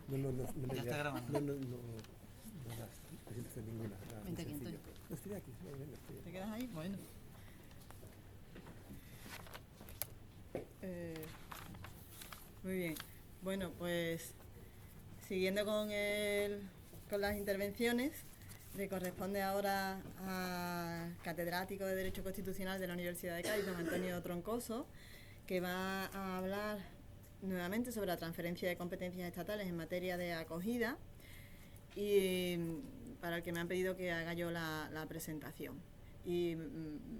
No me Ya está digas. grabando. No das presentación ninguna. Nada, Vente muy aquí, sencillo. Antonio. No estoy aquí. Venga, estoy ¿Te aquí. quedas ahí? Bueno. Muy bien. Bueno, pues siguiendo con las intervenciones, le corresponde ahora al catedrático de Derecho Constitucional de la Universidad de Cádiz, don Antonio Troncoso, que va a hablar nuevamente sobre la transferencia de competencias estatales en materia de acogida y para el que me han pedido que haga yo la presentación. Y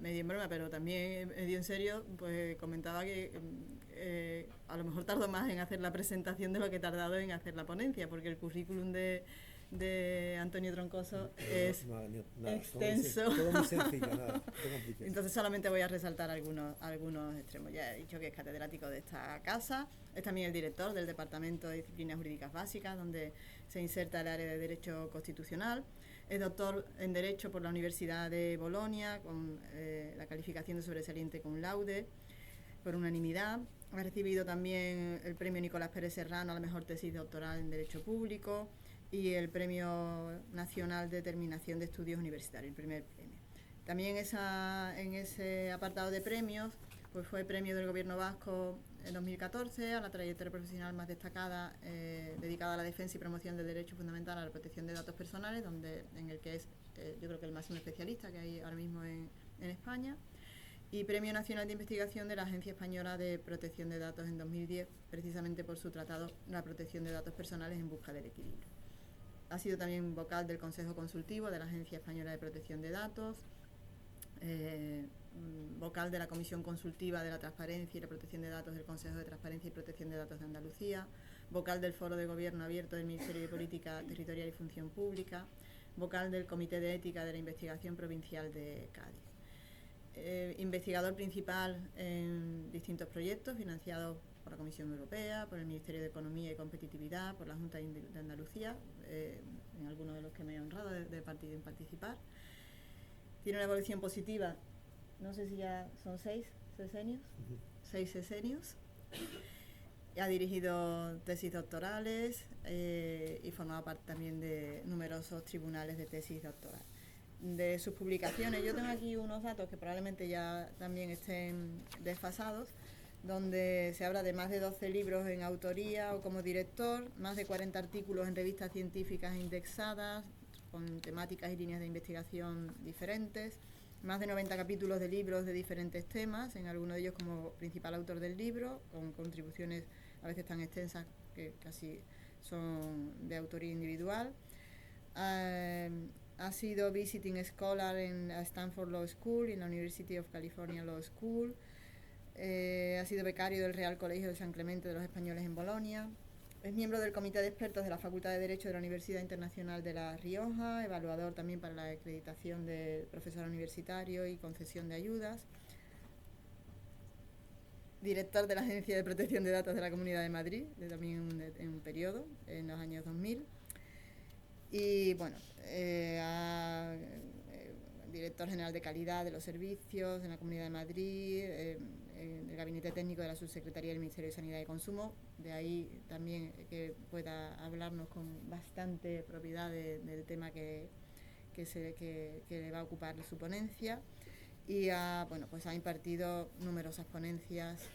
medio en broma, pero también medio en serio, pues comentaba que a lo mejor tardo más en hacer la presentación de lo que he tardado en hacer la ponencia, porque el currículum de Antonio Troncoso es Nada, extenso. Todo muy sencillo, nada, no te compliques. Entonces solamente voy a resaltar algunos extremos. Ya he dicho que es catedrático de esta casa, es también el director del Departamento de Disciplinas Jurídicas Básicas, donde se inserta el área de Derecho Constitucional. Es doctor en Derecho por la Universidad de Bolonia, con la calificación de sobresaliente cum laude, por unanimidad. Ha recibido también el premio Nicolás Pérez Serrano a la mejor tesis doctoral en Derecho Público y el Premio Nacional de Terminación de Estudios Universitarios, el primer premio. También en ese apartado de premios, pues fue premio del Gobierno vasco en 2014 a la trayectoria profesional más destacada dedicada a la defensa y promoción del derecho fundamental a la protección de datos personales, en el que es yo creo que el máximo especialista que hay ahora mismo en España. Y Premio Nacional de Investigación de la Agencia Española de Protección de Datos en 2010, precisamente por su tratado La protección de datos personales en busca del equilibrio. Ha sido también vocal del Consejo Consultivo de la Agencia Española de Protección de Datos, vocal de la Comisión Consultiva de la Transparencia y la Protección de Datos del Consejo de Transparencia y Protección de Datos de Andalucía, vocal del Foro de Gobierno Abierto del Ministerio de Política Territorial y Función Pública, vocal del Comité de Ética de la Investigación Provincial de Cádiz. Investigador principal en distintos proyectos financiados por la Comisión Europea, por el Ministerio de Economía y Competitividad, por la Junta de Andalucía, en algunos de los que me he honrado de participar. Tiene una evolución positiva, no sé si ya son 6 sesenios, 6 sesenios. Ha dirigido tesis doctorales y formado parte también de numerosos tribunales de tesis doctoral. De sus publicaciones, yo tengo aquí unos datos que probablemente ya también estén desfasados, donde se habla de más de 12 libros en autoría o como director, más de 40 artículos en revistas científicas indexadas, con temáticas y líneas de investigación diferentes, más de 90 capítulos de libros de diferentes temas, en algunos de ellos como principal autor del libro, con contribuciones a veces tan extensas que casi son de autoría individual. Ha sido visiting scholar en Stanford Law School y en la University of California Law School. Ha sido becario del Real Colegio de San Clemente de los Españoles en Bolonia. Es miembro del Comité de Expertos de la Facultad de Derecho de la Universidad Internacional de La Rioja, evaluador también para la acreditación de profesor universitario y concesión de ayudas. Director de la Agencia de Protección de Datos de la Comunidad de Madrid, también en un periodo, en los años 2000. Y bueno, director general de calidad de los servicios en la Comunidad de Madrid, en el gabinete técnico de la subsecretaría del Ministerio de Sanidad y Consumo, de ahí también que pueda hablarnos con bastante propiedad del tema que le va a ocupar su ponencia. Y pues ha impartido numerosas ponencias,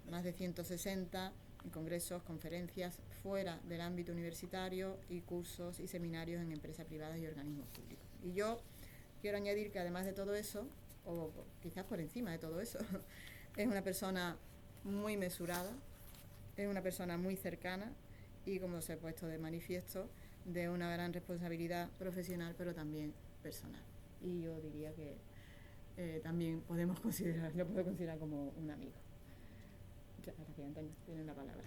más de 160 en congresos, conferencias fuera del ámbito universitario y cursos y seminarios en empresas privadas y organismos públicos. Y yo quiero añadir que además de todo eso, o quizás por encima de todo eso, es una persona muy mesurada, es una persona muy cercana y, como os he puesto de manifiesto, de una gran responsabilidad profesional, pero también personal. Y yo diría que también lo puedo considerar como un amigo. Muchas gracias, Antonio. Tiene la palabra.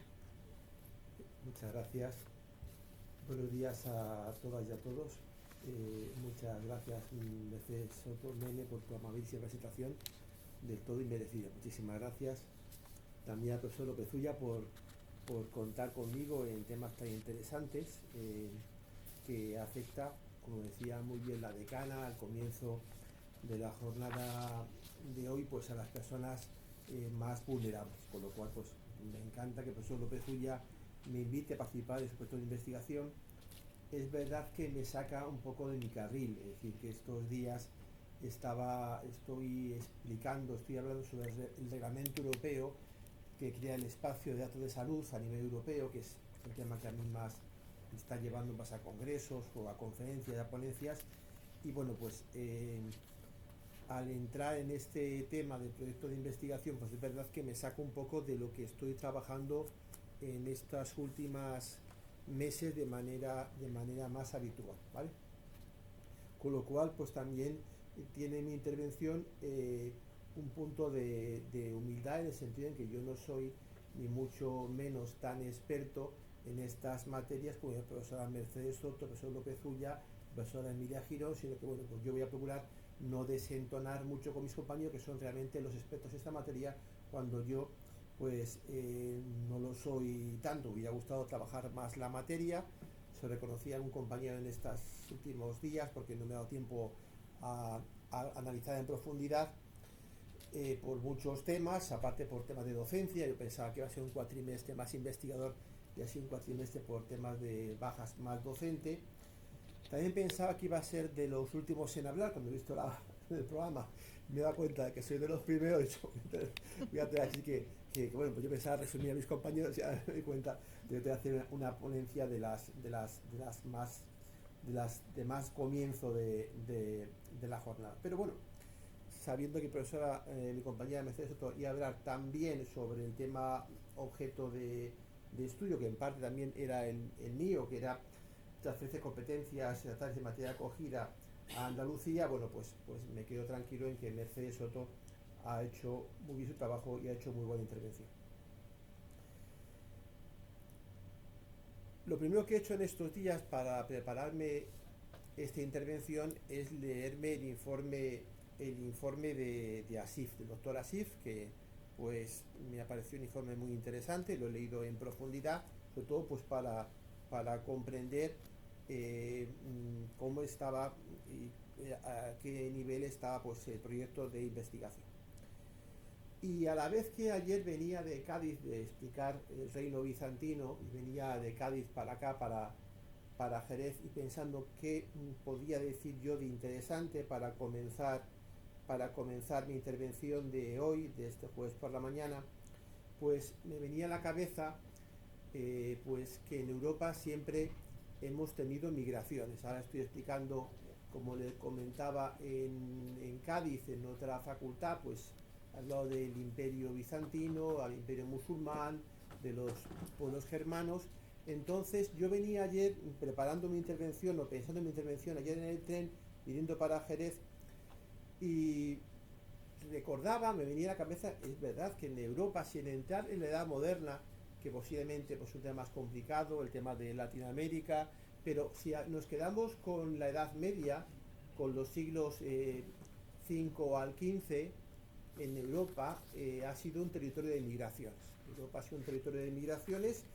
Muchas gracias. Buenos días a todas y a todos. Muchas gracias, Mercedes Soto Mene, por tu amabilísima presentación, del todo inmerecida. Muchísimas gracias. También al profesor López Ulla por contar conmigo en temas tan interesantes que afecta, como decía muy bien la decana al comienzo de la jornada de hoy, pues a las personas más vulnerables, con lo cual pues me encanta que el profesor López Ulla me invite a participar en su proyecto de investigación, es verdad que me saca un poco de mi carril. Es decir, que estos días estoy hablando sobre el reglamento europeo que crea el espacio de datos de salud a nivel europeo, que es el tema que a mí más me está llevando más a congresos o a conferencias, a ponencias. Y bueno, pues al entrar en este tema del proyecto de investigación, pues es verdad que me saco un poco de lo que estoy trabajando en estas últimas meses de manera más habitual, ¿vale? Con lo cual, pues también tiene mi intervención un punto de humildad, en el sentido en que yo no soy ni mucho menos tan experto en estas materias como la profesora Mercedes Soto, el profesor López Ulla, la profesora Emilia Girón, sino que bueno, pues yo voy a procurar no desentonar mucho con mis compañeros, que son realmente los expertos en esta materia, cuando yo pues no lo soy tanto. Me hubiera gustado trabajar más la materia. Se reconocía a un compañero en estos últimos días porque no me ha dado tiempo a analizar en profundidad por muchos temas, aparte por temas de docencia. Yo pensaba que iba a ser un cuatrimestre más investigador y ha sido un cuatrimestre por temas de bajas más docente. También pensaba que iba a ser de los últimos en hablar. Cuando he visto el programa me he dado cuenta de que soy de los primeros. Voy a tener así que bueno, pues yo pensaba resumir a mis compañeros y ya me doy cuenta de que voy a hacer una ponencia de más comienzo de la jornada. Pero bueno, sabiendo que profesora, mi compañera Mercedes Soto, iba a hablar también sobre el tema objeto de estudio, que en parte también era el mío, que era transferencia de competencias estatales de materia acogida a Andalucía, bueno, pues me quedo tranquilo en que Mercedes Soto ha hecho muy bien su trabajo y ha hecho muy buena intervención. Lo primero que he hecho en estos días para prepararme esta intervención es leerme el informe de Asif, del doctor Asif, que pues me ha parecido un informe muy interesante. Lo he leído en profundidad, sobre todo pues para comprender cómo estaba y a qué nivel estaba pues el proyecto de investigación. Y a la vez que ayer venía de Cádiz de explicar el reino bizantino y venía de Cádiz para acá, para Jerez, y pensando qué podía decir yo de interesante para comenzar mi intervención de hoy, de este jueves por la mañana, pues me venía a la cabeza pues que en Europa siempre hemos tenido migraciones. Ahora estoy explicando, como les comentaba, en Cádiz, en otra facultad, pues he hablado del imperio bizantino, al imperio musulmán, de los pueblos germanos. Entonces yo venía ayer preparando mi intervención o pensando en mi intervención ayer en el tren, viniendo para Jerez, y recordaba, me venía a la cabeza, es verdad que en Europa, sin entrar en la edad moderna, que posiblemente pues un tema más complicado, el tema de Latinoamérica, pero si nos quedamos con la Edad Media, con los siglos 5 al 15, en Europa ha sido un territorio de migraciones. Europa ha sido un territorio de migraciones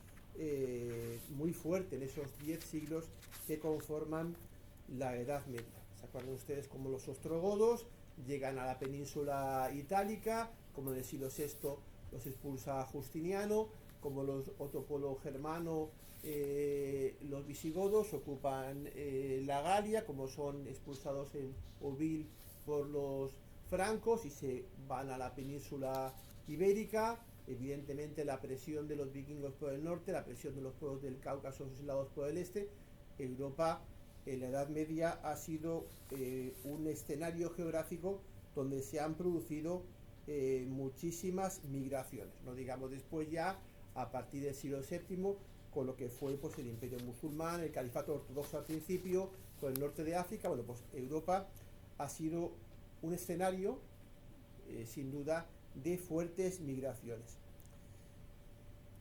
muy fuerte en esos 10 siglos que conforman la Edad Media. ¿Se acuerdan ustedes cómo los ostrogodos llegan a la península itálica, como en el siglo VI los expulsa Justiniano, como los otro pueblo germano, los visigodos ocupan la Galia, como son expulsados en Ovil por los francos y se van a la península ibérica. Evidentemente la presión de los vikingos por el norte, la presión de los pueblos del Cáucaso aislados por el este. Europa en la Edad Media ha sido un escenario geográfico donde se han producido muchísimas migraciones, no digamos después ya a partir del siglo VII con lo que fue pues el imperio musulmán, el califato ortodoxo al principio, con el norte de África. Bueno, pues Europa ha sido un escenario sin duda de fuertes migraciones.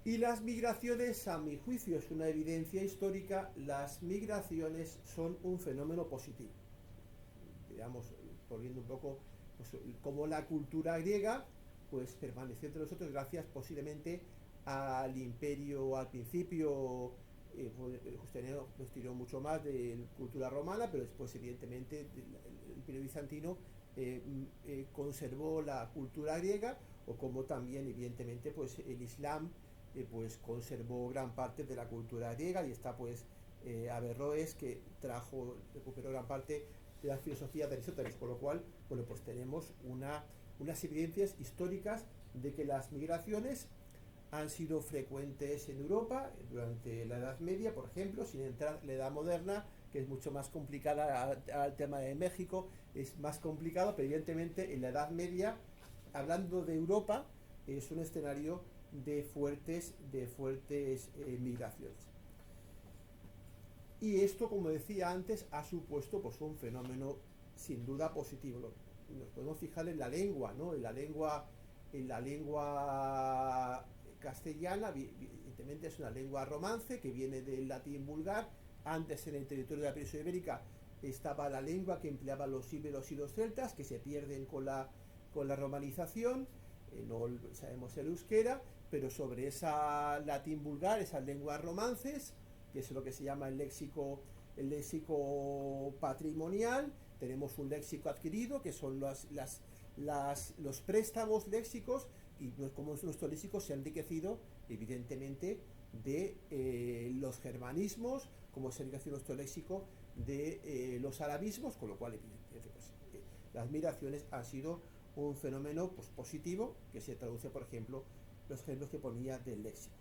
Y las migraciones, a mi juicio, es una evidencia histórica, las migraciones son un fenómeno positivo. Digamos, volviendo un poco, pues, como la cultura griega, pues permaneció entre nosotros gracias posiblemente al imperio, al principio, Justiniano nos tiró mucho más de la cultura romana, pero después evidentemente el imperio bizantino conservó la cultura griega, o como también evidentemente pues el Islam pues conservó gran parte de la cultura griega, y está pues Averroes, que recuperó gran parte de la filosofía de Aristóteles, con lo cual, bueno, pues tenemos unas evidencias históricas de que las migraciones han sido frecuentes en Europa durante la Edad Media, por ejemplo, sin entrar en la Edad Moderna, que es mucho más complicada. Al tema de México es más complicado, pero evidentemente en la Edad Media, hablando de Europa, es un escenario de fuertes migraciones. Y esto, como decía antes, ha supuesto pues un fenómeno sin duda positivo. Nos podemos fijar en la lengua, ¿no? En la lengua castellana, evidentemente es una lengua romance que viene del latín vulgar. Antes, en el territorio de la península ibérica, estaba la lengua que empleaban los íberos y los celtas, que se pierden con la romanización. No sabemos el euskera, pero sobre esa latín vulgar, esas lenguas romances, que es lo que se llama el léxico patrimonial, tenemos un léxico adquirido, que son los préstamos léxicos, y como nuestro léxico se ha enriquecido, evidentemente, de los germanismos, como se ha enriquecido nuestro léxico de los arabismos, con lo cual, evidentemente, pues, las migraciones han sido un fenómeno pues, positivo, que se traduce, por ejemplo, los ejemplos que ponía del léxico.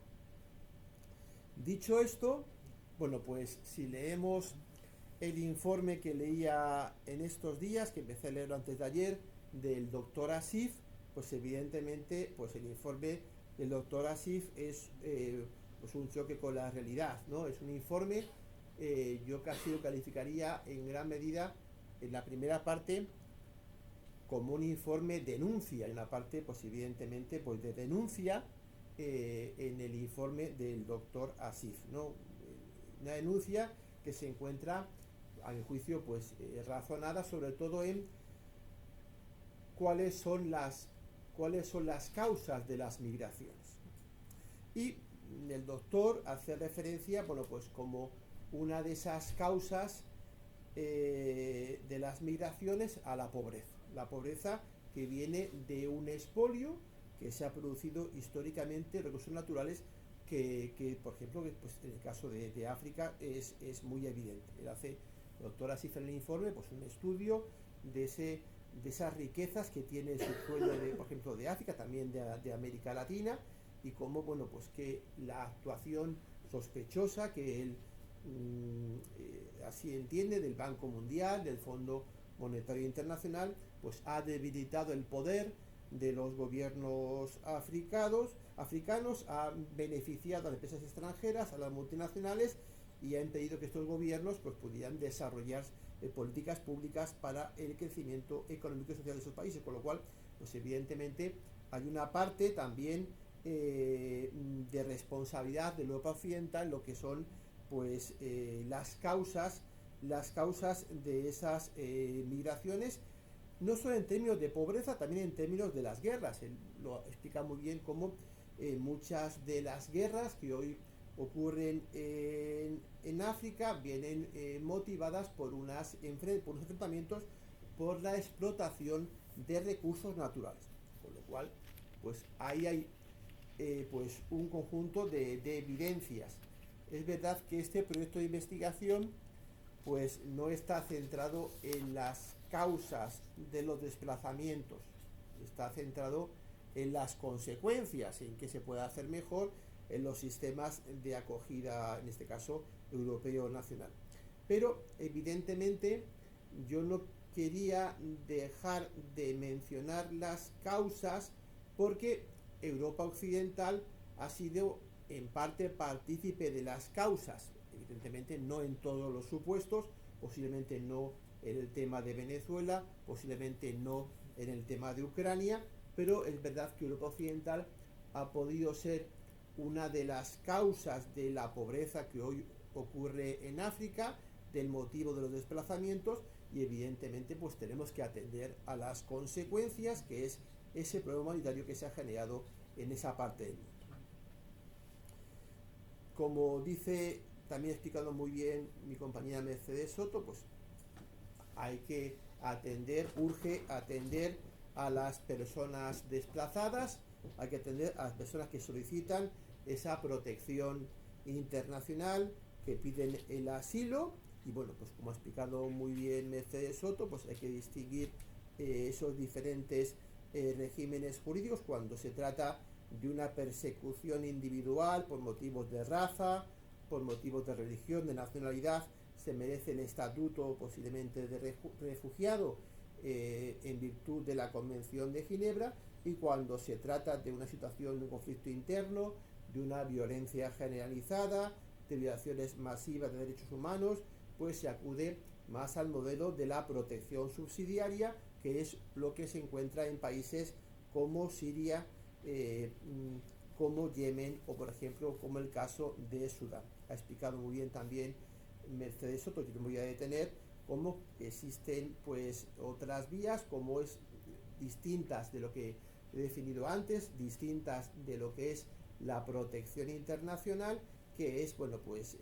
Dicho esto, bueno, pues si leemos el informe que leía en estos días, que empecé a leerlo antes de ayer, del doctor Asif, pues evidentemente pues el informe del doctor Asif es pues un choque con la realidad, ¿no? Es un informe, yo casi lo calificaría en gran medida, en la primera parte, como un informe denuncia, en la parte pues evidentemente pues de denuncia en el informe del doctor Asif, ¿no? Una denuncia que se encuentra, a mi juicio, pues razonada sobre todo en cuáles son las causas de las migraciones. Y el doctor hace referencia, bueno, pues como una de esas causas de las migraciones a la pobreza que viene de un expolio que se ha producido históricamente, recursos naturales que por ejemplo, pues en el caso de África es muy evidente. El doctor Asif en el informe, pues un estudio de esas riquezas que tiene el subsuelo por ejemplo, de África, también de América Latina, y cómo, bueno, pues que la actuación sospechosa que él así entiende del Banco Mundial, del Fondo Monetario Internacional, pues ha debilitado el poder de los gobiernos africanos, ha beneficiado a las empresas extranjeras, a las multinacionales, y ha impedido que estos gobiernos pues pudieran desarrollar políticas públicas para el crecimiento económico y social de esos países, con lo cual, pues evidentemente hay una parte también de responsabilidad de Europa Occidental en lo que son pues las causas de esas migraciones, no solo en términos de pobreza, también en términos de las guerras. Él lo explica muy bien cómo muchas de las guerras que hoy ocurren en África vienen motivadas por unos enfrentamientos por la explotación de recursos naturales, con lo cual pues ahí hay pues un conjunto de evidencias. Es verdad que este proyecto de investigación pues no está centrado en las causas de los desplazamientos, está centrado en las consecuencias, en qué se puede hacer mejor en los sistemas de acogida, en este caso europeo nacional. Pero evidentemente yo no quería dejar de mencionar las causas, porque Europa Occidental ha sido en parte partícipe de las causas, evidentemente no en todos los supuestos, posiblemente no en el tema de Venezuela, posiblemente no en el tema de Ucrania, pero es verdad que Europa Occidental ha podido ser una de las causas de la pobreza que hoy ocurre en África, del motivo de los desplazamientos, y evidentemente pues tenemos que atender a las consecuencias, que es ese problema humanitario que se ha generado en esa parte del mundo. Como dice, también explicado muy bien mi compañera Mercedes Soto, pues hay que urge atender a las personas desplazadas, hay que atender a las personas que solicitan esa protección internacional, que piden el asilo. Y bueno, pues como ha explicado muy bien Mercedes Soto, pues hay que distinguir esos diferentes regímenes jurídicos cuando se trata de una persecución individual por motivos de raza, por motivos de religión, de nacionalidad, se merece el estatuto posiblemente de refugiado en virtud de la Convención de Ginebra, y cuando se trata de una situación de un conflicto interno, de una violencia generalizada, de violaciones masivas de derechos humanos, pues se acude más al modelo de la protección subsidiaria, que es lo que se encuentra en países como Siria, como Yemen o por ejemplo como el caso de Sudán. Ha explicado muy bien también Mercedes Soto, yo me voy a detener, cómo existen pues otras vías, como es distintas de lo que he definido antes, distintas de lo que es la protección internacional, que es bueno pues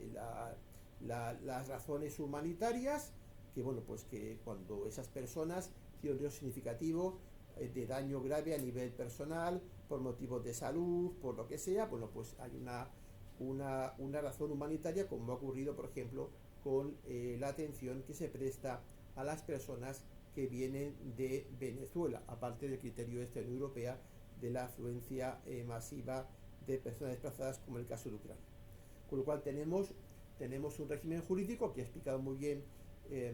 las razones humanitarias, que bueno pues que cuando esas personas tienen un riesgo significativo de daño grave a nivel personal, por motivos de salud, por lo que sea, bueno pues hay una razón humanitaria, como ha ocurrido por ejemplo con la atención que se presta a las personas que vienen de Venezuela, aparte del criterio de la Unión Europea de la afluencia masiva de personas desplazadas, como el caso de Ucrania. Con lo cual tenemos un régimen jurídico que ha explicado muy bien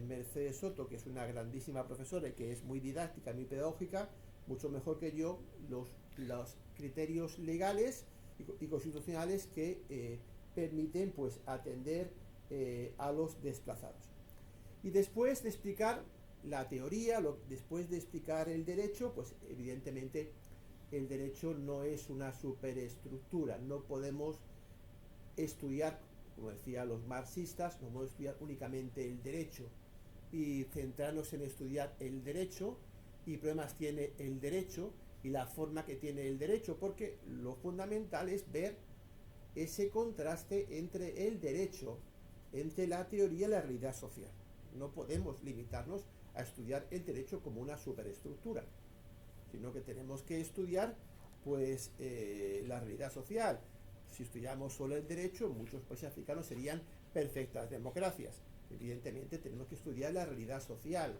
Mercedes Soto, que es una grandísima profesora y que es muy didáctica, muy pedagógica, mucho mejor que yo, los criterios legales y constitucionales que permiten pues atender a los desplazados. Y después de explicar la teoría, después de explicar el derecho, pues evidentemente el derecho no es una superestructura, no podemos estudiar, como decían los marxistas, no podemos estudiar únicamente el derecho y centrarnos en estudiar el derecho y problemas tiene el derecho y la forma que tiene el derecho, porque lo fundamental es ver ese contraste entre el derecho, entre la teoría y la realidad social. No podemos limitarnos a estudiar el derecho como una superestructura, sino que tenemos que estudiar pues la realidad social. Si estudiamos solo el derecho, muchos países africanos serían perfectas democracias. Evidentemente tenemos que estudiar la realidad social.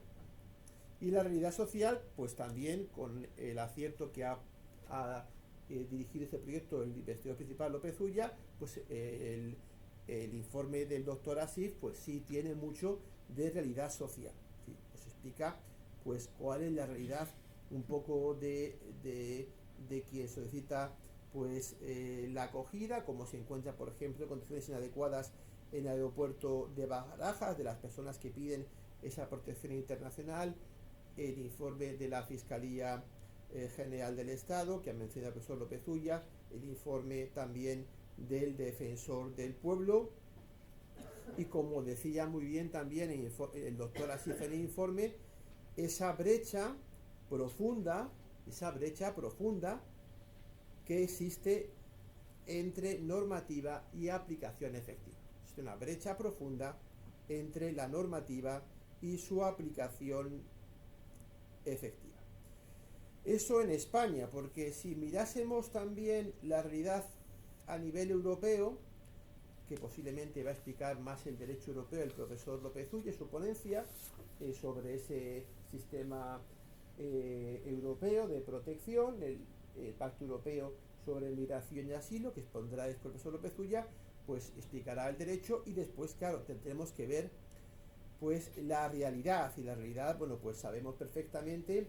Y la realidad social, pues también con el acierto que ha dirigido este proyecto el investigador principal López Ulla, pues el informe del doctor Asif, pues sí tiene mucho de realidad social. ¿Sí? Pues explica pues cuál es la realidad un poco de quien solicita pues la acogida, como se encuentra por ejemplo condiciones inadecuadas en el aeropuerto de Barajas, de las personas que piden esa protección internacional, el informe de la Fiscalía General del Estado, que ha mencionado el profesor López Ulla, el informe también del Defensor del Pueblo, y como decía muy bien también el doctor Asif en el informe, esa brecha profunda que existe entre normativa y aplicación efectiva. Existe una brecha profunda entre la normativa y su aplicación efectiva. Eso en España, porque si mirásemos también la realidad a nivel europeo, que posiblemente va a explicar más el derecho europeo el profesor López Ulla en su ponencia sobre ese sistema europeo de protección, el Pacto Europeo sobre Migración y Asilo, que expondrá el profesor López Ulla, pues explicará el derecho y después, claro, tendremos que ver pues la realidad, y la realidad, bueno, pues sabemos perfectamente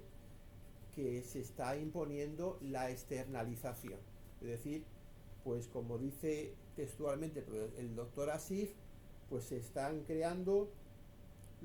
que se está imponiendo la externalización, es decir, pues como dice textualmente el doctor Asif, pues se están creando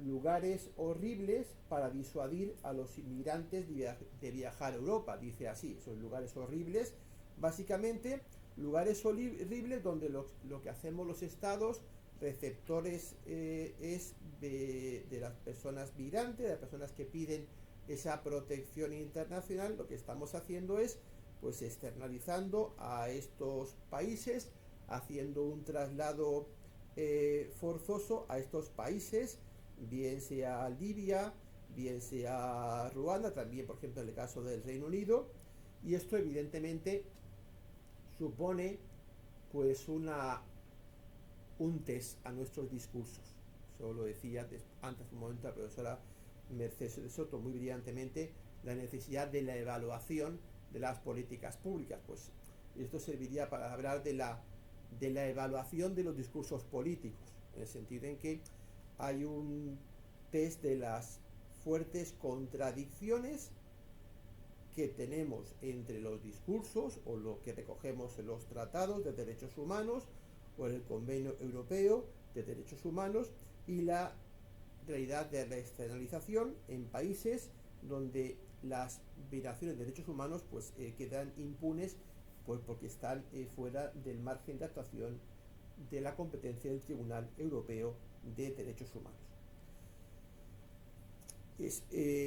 lugares horribles para disuadir a los inmigrantes de viajar a Europa, dice así, son lugares horribles, básicamente lugares horribles donde lo que hacemos los estados receptores es de las personas migrantes, de las personas que piden esa protección internacional. Lo que estamos haciendo es pues externalizando a estos países, haciendo un traslado forzoso a estos países, bien sea Libia, bien sea Ruanda, también por ejemplo en el caso del Reino Unido, y esto evidentemente supone pues un test a nuestros discursos. Eso lo decía antes un momento la profesora Mercedes de Soto muy brillantemente, la necesidad de la evaluación de las políticas públicas. Pues esto serviría para hablar de la evaluación de los discursos políticos, en el sentido en que hay un test de las fuertes contradicciones que tenemos entre los discursos o lo que recogemos en los tratados de derechos humanos o en el Convenio Europeo de Derechos Humanos y la realidad de la externalización en países donde las violaciones de derechos humanos pues quedan impunes pues porque están fuera del margen de actuación de la competencia del Tribunal Europeo de Derechos Humanos.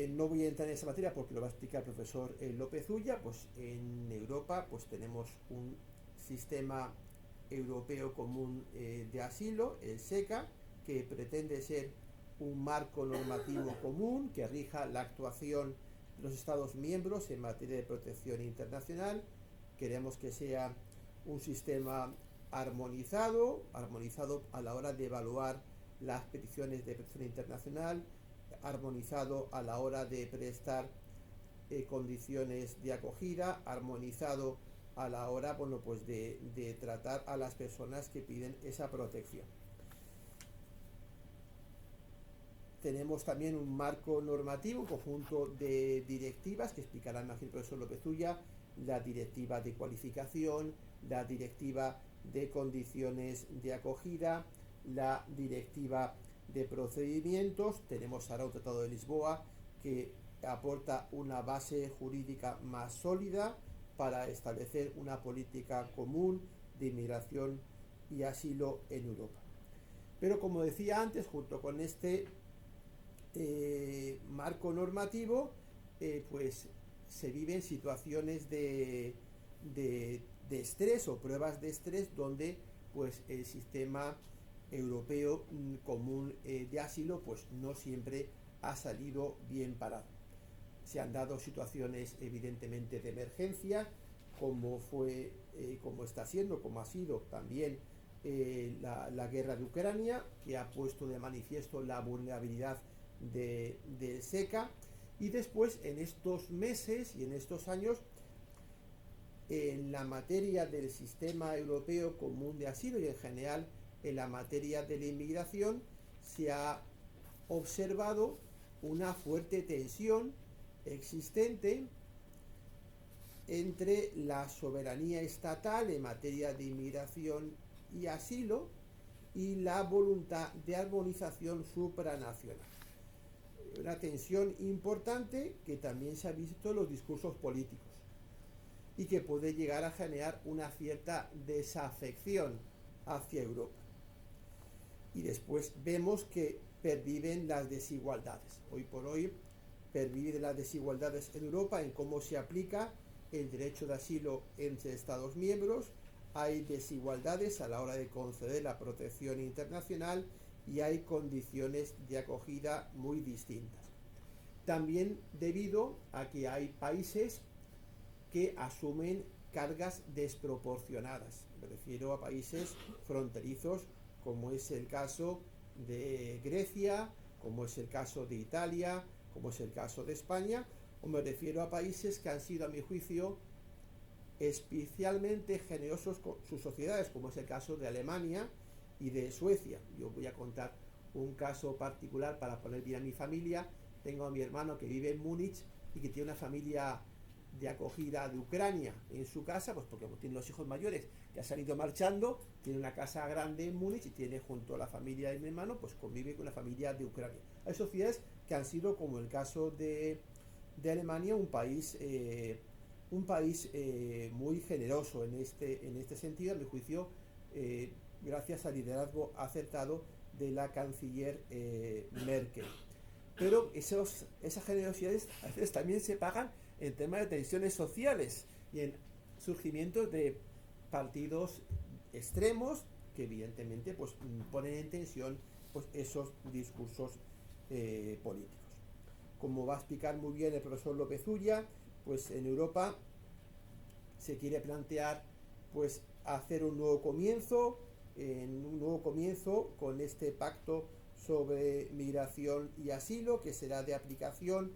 No voy a entrar en esa materia porque lo va a explicar el profesor López Ulla. Pues en Europa pues tenemos un sistema europeo común de asilo, el SECA, que pretende ser un marco normativo común que rija la actuación de los Estados miembros en materia de protección internacional. Queremos que sea un sistema armonizado a la hora de evaluar las peticiones de protección internacional, armonizado a la hora de prestar condiciones de acogida, armonizado a la hora pues de tratar a las personas que piden esa protección. Tenemos también un marco normativo, un conjunto de directivas que explicará más el profesor López Ulla, la directiva de cualificación, la directiva de condiciones de acogida, la directiva de procedimientos. Tenemos ahora un tratado de Lisboa que aporta una base jurídica más sólida para establecer una política común de inmigración y asilo en Europa. Pero como decía antes, junto con este marco normativo, pues se viven situaciones de estrés o pruebas de estrés donde pues el sistema europeo común de asilo pues no siempre ha salido bien parado. Se han dado situaciones evidentemente de emergencia, como ha sido también la guerra de Ucrania, que ha puesto de manifiesto la vulnerabilidad del SECA, y después en estos meses y en estos años en la materia del sistema europeo común de asilo y en general en la materia de la inmigración se ha observado una fuerte tensión existente entre la soberanía estatal en materia de inmigración y asilo y la voluntad de armonización supranacional. Una tensión importante que también se ha visto en los discursos políticos y que puede llegar a generar una cierta desafección hacia Europa. Y después vemos que perviven las desigualdades. Hoy por hoy perviven las desigualdades en Europa en cómo se aplica el derecho de asilo entre Estados miembros. Hay desigualdades a la hora de conceder la protección internacional y hay condiciones de acogida muy distintas. También debido a que hay países que asumen cargas desproporcionadas. Me refiero a países fronterizos como es el caso de Grecia, como es el caso de Italia, como es el caso de España, o me refiero a países que han sido, a mi juicio, especialmente generosos con sus sociedades, como es el caso de Alemania y de Suecia. Yo voy a contar un caso particular para poner bien a mi familia. Tengo a mi hermano que vive en Múnich y que tiene una familia de acogida de Ucrania en su casa, pues porque tiene los hijos mayores que han salido marchando, tiene una casa grande en Múnich y tiene junto a la familia de mi hermano, pues convive con la familia de Ucrania. Hay sociedades que han sido, como el caso de Alemania, un país muy generoso en este sentido, a mi juicio, gracias al liderazgo acertado de la canciller Merkel. Pero esas generosidades a veces también se pagan en temas de tensiones sociales y en surgimiento de partidos extremos que evidentemente pues ponen en tensión pues esos discursos políticos. Como va a explicar muy bien el profesor López Ulla, pues en Europa se quiere plantear pues hacer un nuevo comienzo, con este pacto sobre migración y asilo, que será de aplicación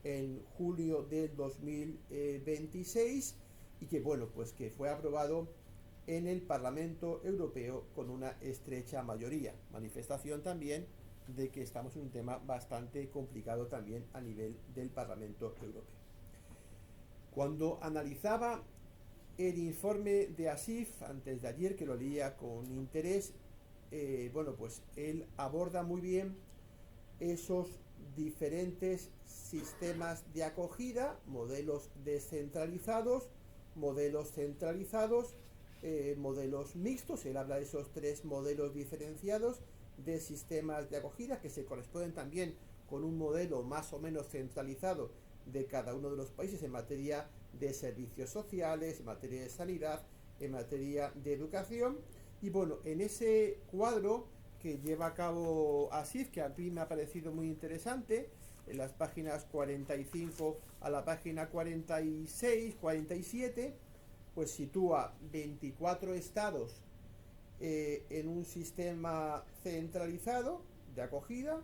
en julio del 2026 y que, bueno, pues que fue aprobado en el Parlamento Europeo con una estrecha mayoría. Manifestación también de que estamos en un tema bastante complicado también a nivel del Parlamento Europeo. Cuando analizaba el informe de Asif antes de ayer, que lo leía con interés, bueno, pues él aborda muy bien esos diferentes sistemas de acogida, modelos descentralizados, modelos centralizados, modelos mixtos. Él habla de esos tres modelos diferenciados de sistemas de acogida que se corresponden también con un modelo más o menos centralizado de cada uno de los países en materia de servicios sociales, en materia de sanidad, en materia de educación. Y bueno, en ese cuadro que lleva a cabo Asif, que a mí me ha parecido muy interesante, en las páginas 45 a la página 46, 47, pues sitúa 24 estados en un sistema centralizado de acogida,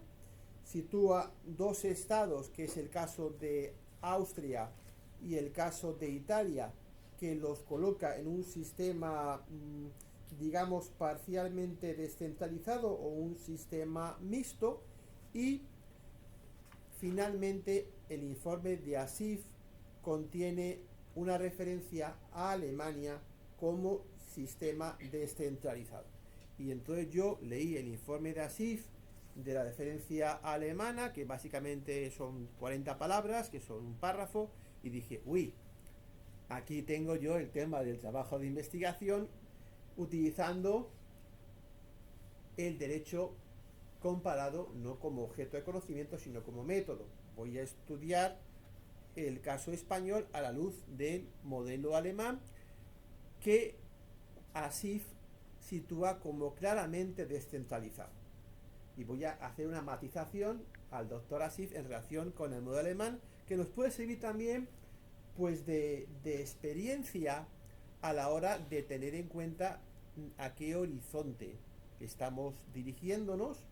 sitúa 2 estados, que es el caso de Austria y el caso de Italia, que los coloca en un sistema, digamos, parcialmente descentralizado o un sistema mixto. Y finalmente el informe de Asif contiene una referencia a Alemania como sistema descentralizado. Y entonces yo leí el informe de Asif de la referencia alemana, que básicamente son 40 palabras, que son un párrafo, y dije, uy, aquí tengo yo el tema del trabajo de investigación utilizando el derecho comparado no como objeto de conocimiento, sino como método. Voy a estudiar el caso español a la luz del modelo alemán, que Asif sitúa como claramente descentralizado. Y voy a hacer una matización al doctor Asif en relación con el modelo alemán, que nos puede servir también pues de experiencia a la hora de tener en cuenta a qué horizonte estamos dirigiéndonos,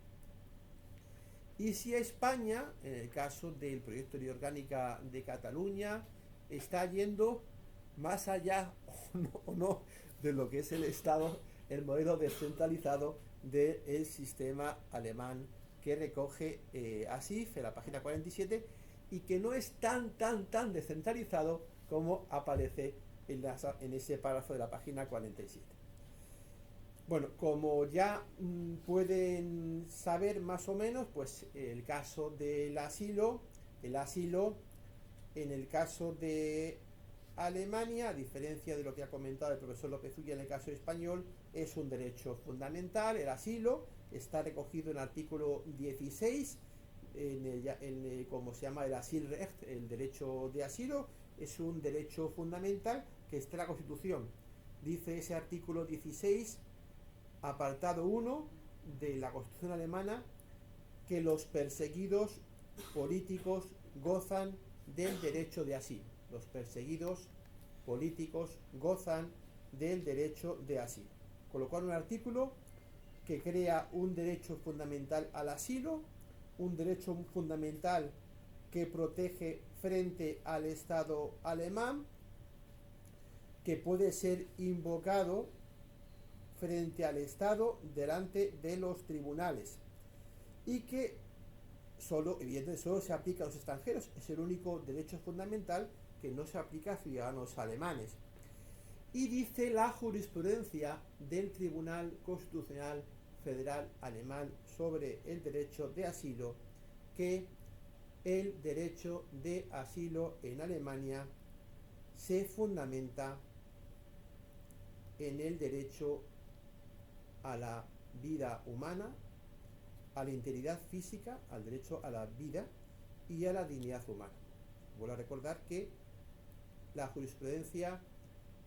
y si España, en el caso del proyecto de ley orgánica de Cataluña, está yendo más allá o no de lo que es el Estado, el modelo descentralizado del sistema alemán que recoge Asif en la página 47, y que no es tan descentralizado como aparece en ese párrafo de la página 47. Bueno, como ya pueden saber más o menos, pues el caso del asilo, en el caso de Alemania, a diferencia de lo que ha comentado el profesor López Ulla en el caso español, es un derecho fundamental. El asilo está recogido en el artículo 16, como se llama el Asylrecht, el derecho de asilo, es un derecho fundamental que está en la Constitución. Dice ese artículo 16, apartado 1 de la Constitución alemana, que los perseguidos políticos gozan del derecho de asilo. Los perseguidos políticos gozan del derecho de asilo. Con lo cual, un artículo que crea un derecho fundamental al asilo, un derecho fundamental que protege frente al Estado alemán, que puede ser invocado frente al Estado delante de los tribunales, y que evidentemente solo se aplica a los extranjeros. Es el único derecho fundamental que no se aplica a ciudadanos alemanes. Y dice la jurisprudencia del Tribunal Constitucional Federal Alemán sobre el derecho de asilo, que el derecho de asilo en Alemania se fundamenta en el derecho a la vida humana, a la integridad física, al derecho a la vida y a la dignidad humana. Vuelvo a recordar que la jurisprudencia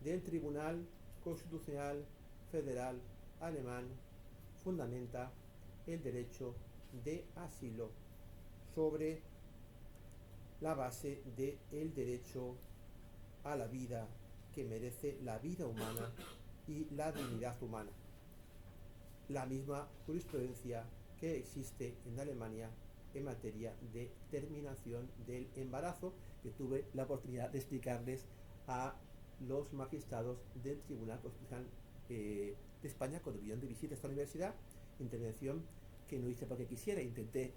del Tribunal Constitucional Federal Alemán fundamenta el derecho de asilo sobre la base del derecho a la vida que merece la vida humana y la dignidad humana. La misma jurisprudencia que existe en Alemania en materia de terminación del embarazo, que tuve la oportunidad de explicarles a los magistrados del Tribunal Constitucional de España cuando vinieron de visita a esta universidad. Intervención que no hice porque quisiera, intenté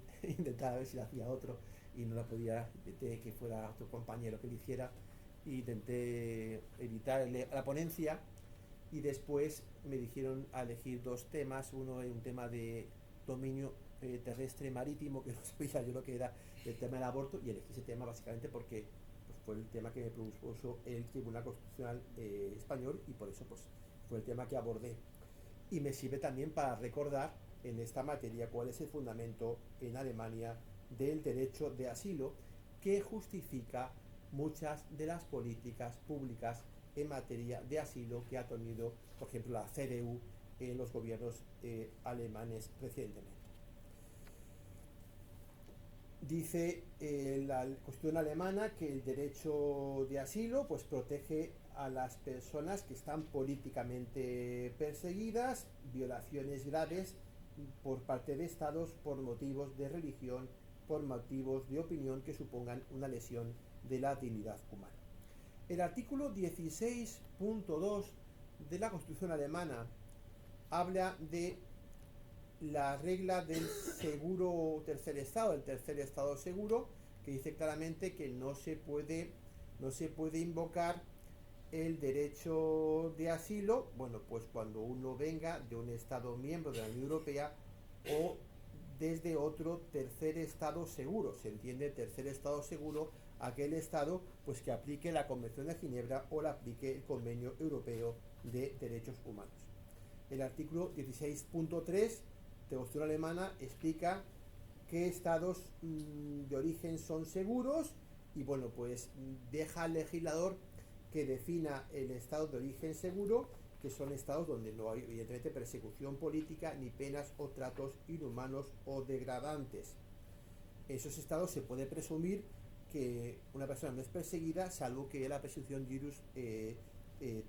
a ver si la hacía otro y no la podía, intenté que fuera otro compañero que lo hiciera, intenté evitar la ponencia, y después me dijeron a elegir dos temas. Uno es un tema de dominio terrestre marítimo, que no sabía yo lo que era, el tema del aborto, y elegí ese tema básicamente porque pues, fue el tema que me propuso el Tribunal Constitucional español, y por eso pues fue el tema que abordé. Y me sirve también para recordar en esta materia cuál es el fundamento en Alemania del derecho de asilo, que justifica muchas de las políticas públicas en materia de asilo que ha tenido, por ejemplo, la CDU en los gobiernos alemanes recientemente. Dice la Constitución alemana que el derecho de asilo pues protege a las personas que están políticamente perseguidas, violaciones graves por parte de estados por motivos de religión, por motivos de opinión que supongan una lesión de la dignidad humana. El artículo 16.2 de la Constitución alemana habla de la regla del seguro tercer estado, el tercer estado seguro, que dice claramente que no se puede invocar el derecho de asilo, bueno, pues cuando uno venga de un estado miembro de la Unión Europea o desde otro tercer estado seguro. Se entiende tercer estado seguro aquel estado pues que aplique la Convención de Ginebra o la aplique el Convenio Europeo de Derechos Humanos. El artículo 16.3 de la Constitución alemana explica qué estados de origen son seguros, y bueno, pues deja al legislador que defina el estado de origen seguro, que son estados donde no hay evidentemente persecución política ni penas o tratos inhumanos o degradantes. En esos estados se puede presumir que una persona no es perseguida, salvo que la presunción de ius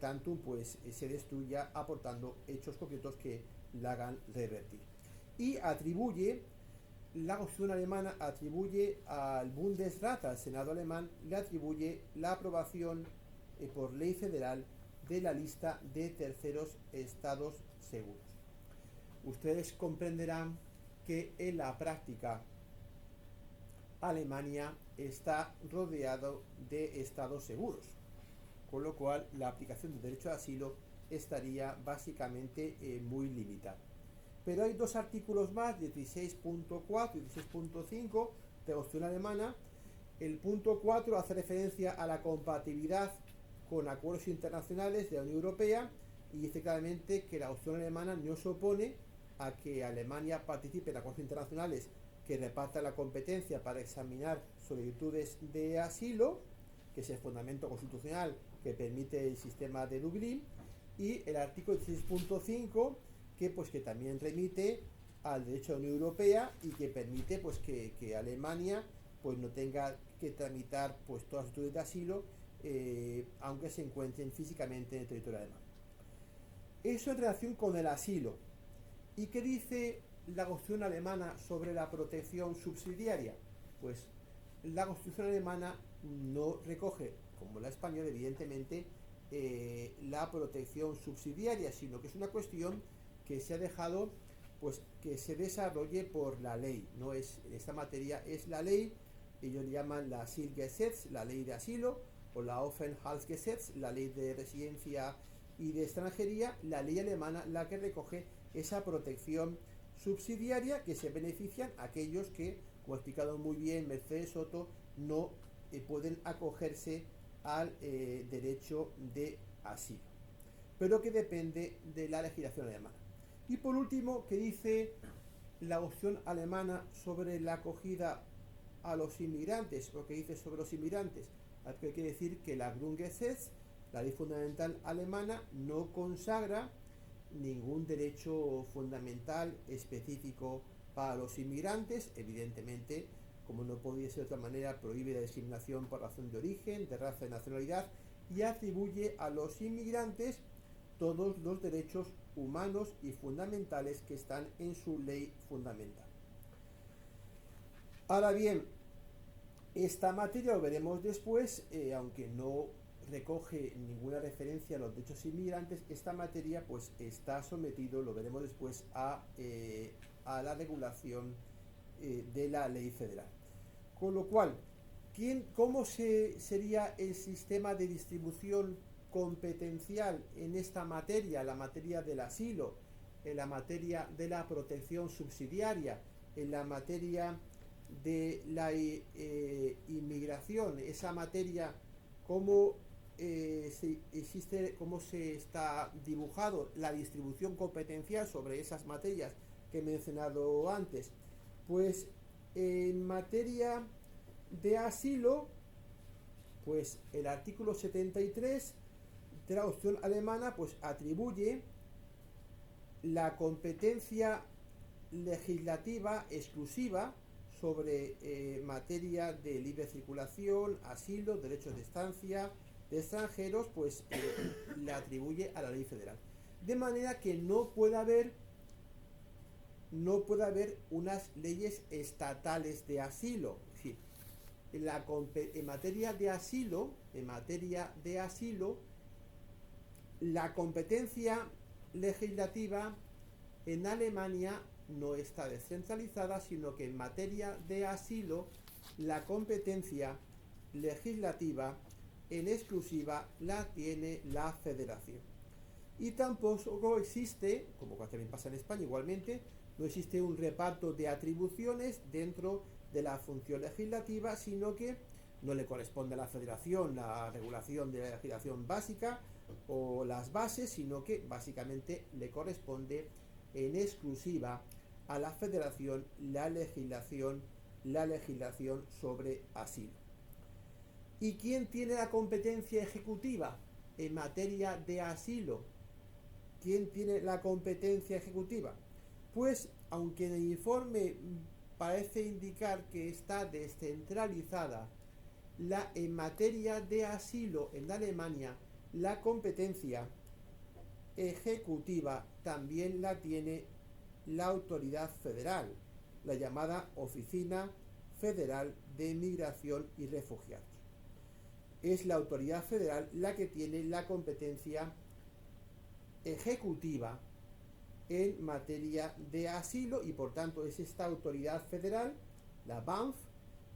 tantum pues se destruya aportando hechos concretos que la hagan revertir. Y la Constitución alemana atribuye al Bundesrat, al Senado alemán, le atribuye la aprobación por ley federal de la lista de terceros estados seguros. Ustedes comprenderán que en la práctica Alemania está rodeado de estados seguros, con lo cual la aplicación del derecho de asilo estaría básicamente muy limitada. Pero hay dos artículos más, 16.4 y 16.5 de la Constitución alemana. El punto 4 hace referencia a la compatibilidad con acuerdos internacionales de la Unión Europea y dice claramente que la Constitución alemana no se opone a que Alemania participe en acuerdos internacionales que repartan la competencia para examinar solicitudes de asilo, que es el fundamento constitucional que permite el sistema de Dublín, y el artículo 16.5 que también remite al derecho de la Unión Europea y que permite pues que Alemania pues no tenga que tramitar pues todas las solicitudes de asilo aunque se encuentren físicamente en el territorio alemán. Eso en relación con el asilo. ¿Y qué dice la Constitución alemana sobre la protección subsidiaria? Pues la Constitución alemana no recoge, como la española evidentemente, la protección subsidiaria, sino que es una cuestión que se ha dejado pues que se desarrolle por la ley. No es esta materia, es la ley. Ellos llaman la Asylgesetz, la ley de asilo, o la Aufenthaltsgesetz, la ley de residencia y de extranjería. La ley alemana la que recoge esa protección subsidiaria, que se benefician aquellos que, como ha explicado muy bien Mercedes Soto, no pueden acogerse al derecho de asilo, pero que depende de la legislación alemana. Y por último, ¿qué dice la Constitución alemana sobre la acogida a los inmigrantes? ¿O qué dice sobre los inmigrantes? Hay que decir que la Grundgesetz, la ley fundamental alemana, no consagra ningún derecho fundamental específico para los inmigrantes. Evidentemente, como no podía ser de otra manera, prohíbe la discriminación por razón de origen, de raza y nacionalidad, y atribuye a los inmigrantes todos los derechos humanos y fundamentales que están en su ley fundamental. Ahora bien, esta materia, lo veremos después, aunque no recoge ninguna referencia a los derechos inmigrantes, esta materia pues está sometido, lo veremos después, a la regulación de la ley federal. Con lo cual, ¿cómo sería el sistema de distribución competencial en esta materia, la materia del asilo, en la materia de la protección subsidiaria, en la materia de la inmigración, esa materia, cómo cómo se está dibujado la distribución competencial sobre esas materias que he mencionado antes? Pues en materia de asilo, pues el artículo 73 de la Constitución alemana pues atribuye la competencia legislativa exclusiva sobre materia de libre circulación, asilo, derechos de estancia de extranjeros, pues le atribuye a la ley federal. De manera que no puede haber unas leyes estatales de asilo. Es decir, en materia de asilo, la competencia legislativa en Alemania no está descentralizada, sino que en materia de asilo la competencia legislativa en exclusiva la tiene la Federación. Y tampoco existe, como también pasa en España igualmente, no existe un reparto de atribuciones dentro de la función legislativa, sino que no le corresponde a la Federación la regulación de la legislación básica o las bases, sino que básicamente le corresponde en exclusiva a la Federación la legislación sobre asilo. ¿Y quién tiene la competencia ejecutiva en materia de asilo? ¿Quién tiene la competencia ejecutiva? Pues, aunque en el informe parece indicar que está descentralizada, en materia de asilo en Alemania, la competencia ejecutiva también la tiene la autoridad federal, la llamada Oficina Federal de Migración y Refugiados. Es la autoridad federal la que tiene la competencia ejecutiva en materia de asilo y por tanto es esta autoridad federal, la BAMF,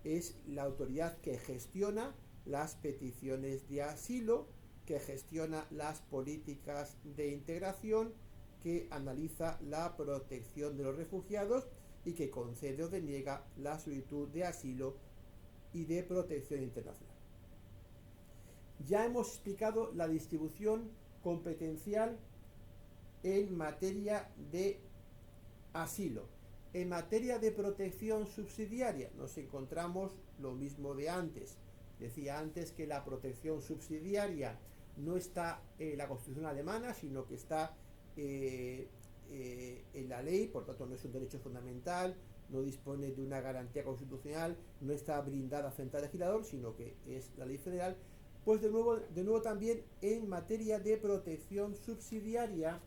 es la autoridad que gestiona las peticiones de asilo, que gestiona las políticas de integración, que analiza la protección de los refugiados y que concede o deniega la solicitud de asilo y de protección internacional. Ya hemos explicado la distribución competencial en materia de asilo. En materia de protección subsidiaria nos encontramos lo mismo de antes. Decía antes que la protección subsidiaria no está en la Constitución alemana, sino que está en la ley, por tanto no es un derecho fundamental, no dispone de una garantía constitucional, no está blindada frente al legislador, sino que es la ley federal. Pues de nuevo también en materia de protección subsidiaria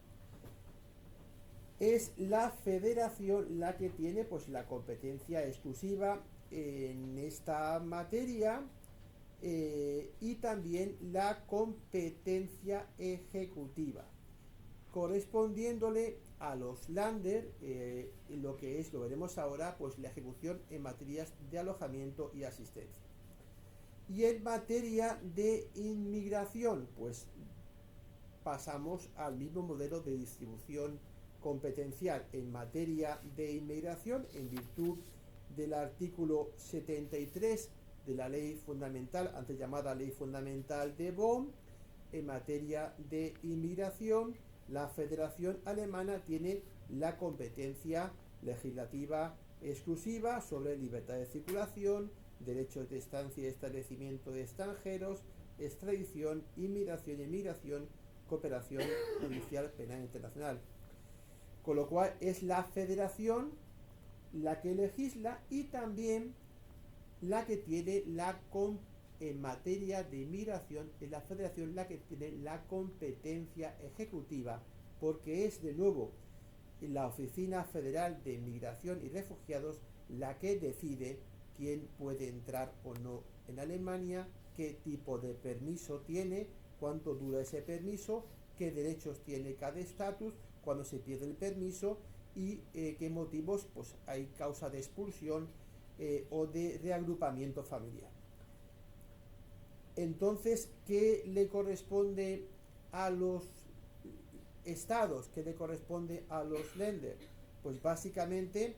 es la Federación la que tiene pues la competencia exclusiva en esta materia y también la competencia ejecutiva, correspondiéndole a los Länder lo que es, lo veremos ahora, pues la ejecución en materias de alojamiento y asistencia. Y en materia de inmigración, pues pasamos al mismo modelo de distribución competencial en materia de inmigración en virtud del artículo 73 de la ley fundamental, antes llamada ley fundamental de Bonn. En materia de inmigración, la Federación Alemana tiene la competencia legislativa exclusiva sobre libertad de circulación, derechos de estancia y establecimiento de extranjeros, extradición, inmigración y emigración, cooperación judicial penal internacional. Con lo cual es la Federación la que legisla y también la que tiene la en materia de inmigración es la Federación la que tiene la competencia ejecutiva, porque es de nuevo la Oficina Federal de Inmigración y Refugiados la que decide quién puede entrar o no en Alemania, qué tipo de permiso tiene, cuánto dura ese permiso, qué derechos tiene cada estatus, cuándo se pierde el permiso y qué motivos pues, hay causa de expulsión o de reagrupamiento familiar. Entonces, ¿qué le corresponde a los estados? ¿Qué le corresponde a los Länder? Pues básicamente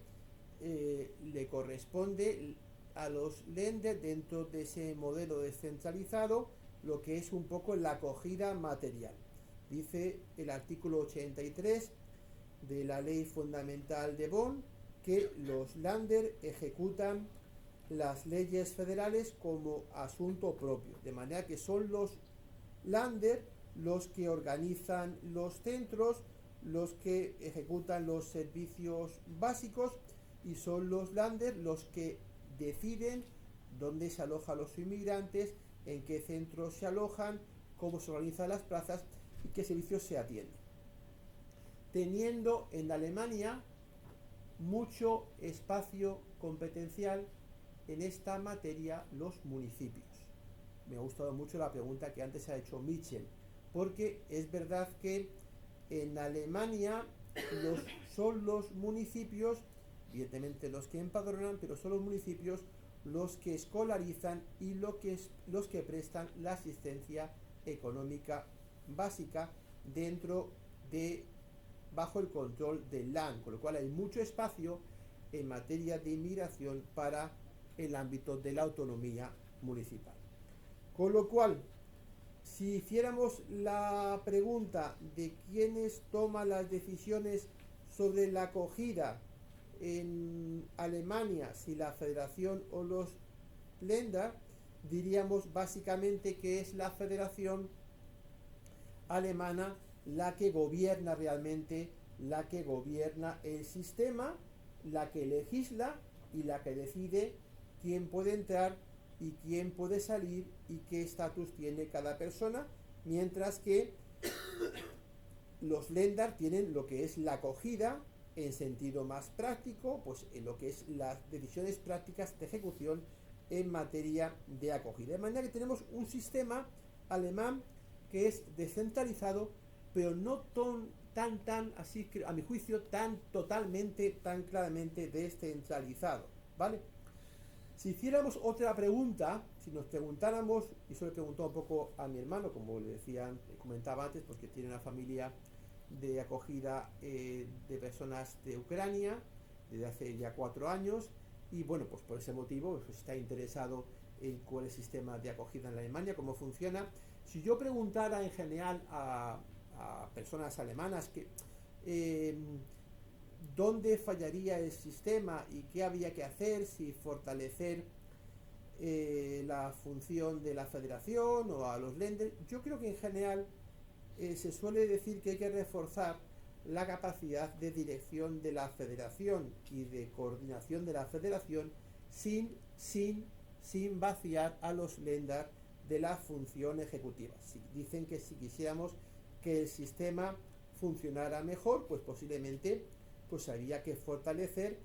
le corresponde a los Länder, dentro de ese modelo descentralizado, lo que es un poco la acogida material. Dice el artículo 83 de la Ley Fundamental de Bonn que los Länder ejecutan las leyes federales como asunto propio, de manera que son los Länder los que organizan los centros, los que ejecutan los servicios básicos, y son los Länder los que deciden dónde se alojan los inmigrantes, en qué centros se alojan, cómo se organizan las plazas y qué servicios se atienden. Teniendo en Alemania mucho espacio competencial en esta materia los municipios. Me ha gustado mucho la pregunta que antes ha hecho Michel, porque es verdad que en Alemania son los municipios, evidentemente los que empadronan, pero son los municipios los que escolarizan y los que prestan la asistencia económica básica bajo el control del Land, con lo cual hay mucho espacio en materia de inmigración para el ámbito de la autonomía municipal. Con lo cual, si hiciéramos la pregunta de quiénes toman las decisiones sobre la acogida en Alemania, si la Federación o los Länder, diríamos básicamente que es la Federación Alemana la que gobierna realmente, la que gobierna el sistema, la que legisla y la que decide quién puede entrar y quién puede salir y qué estatus tiene cada persona, mientras que los Länder tienen lo que es la acogida en sentido más práctico, pues en lo que es las decisiones prácticas de ejecución en materia de acogida. De manera que tenemos un sistema alemán que es descentralizado, pero no tan así, a mi juicio, tan totalmente, tan claramente descentralizado, ¿vale? Si hiciéramos otra pregunta, si nos preguntáramos, y eso le preguntó un poco a mi hermano, como le comentaba antes, porque tiene una familia de acogida de personas de Ucrania desde hace ya 4 años, y bueno, pues por ese motivo pues está interesado en cuál es el sistema de acogida en Alemania, cómo funciona. Si yo preguntara en general a personas alemanas que dónde fallaría el sistema y qué había que hacer, si fortalecer la función de la federación o a los Länder, yo creo que en general se suele decir que hay que reforzar la capacidad de dirección de la federación y de coordinación de la federación sin vaciar a los Länder de la función ejecutiva. Dicen que si quisiéramos que el sistema funcionara mejor, pues posiblemente pues habría que fortalecer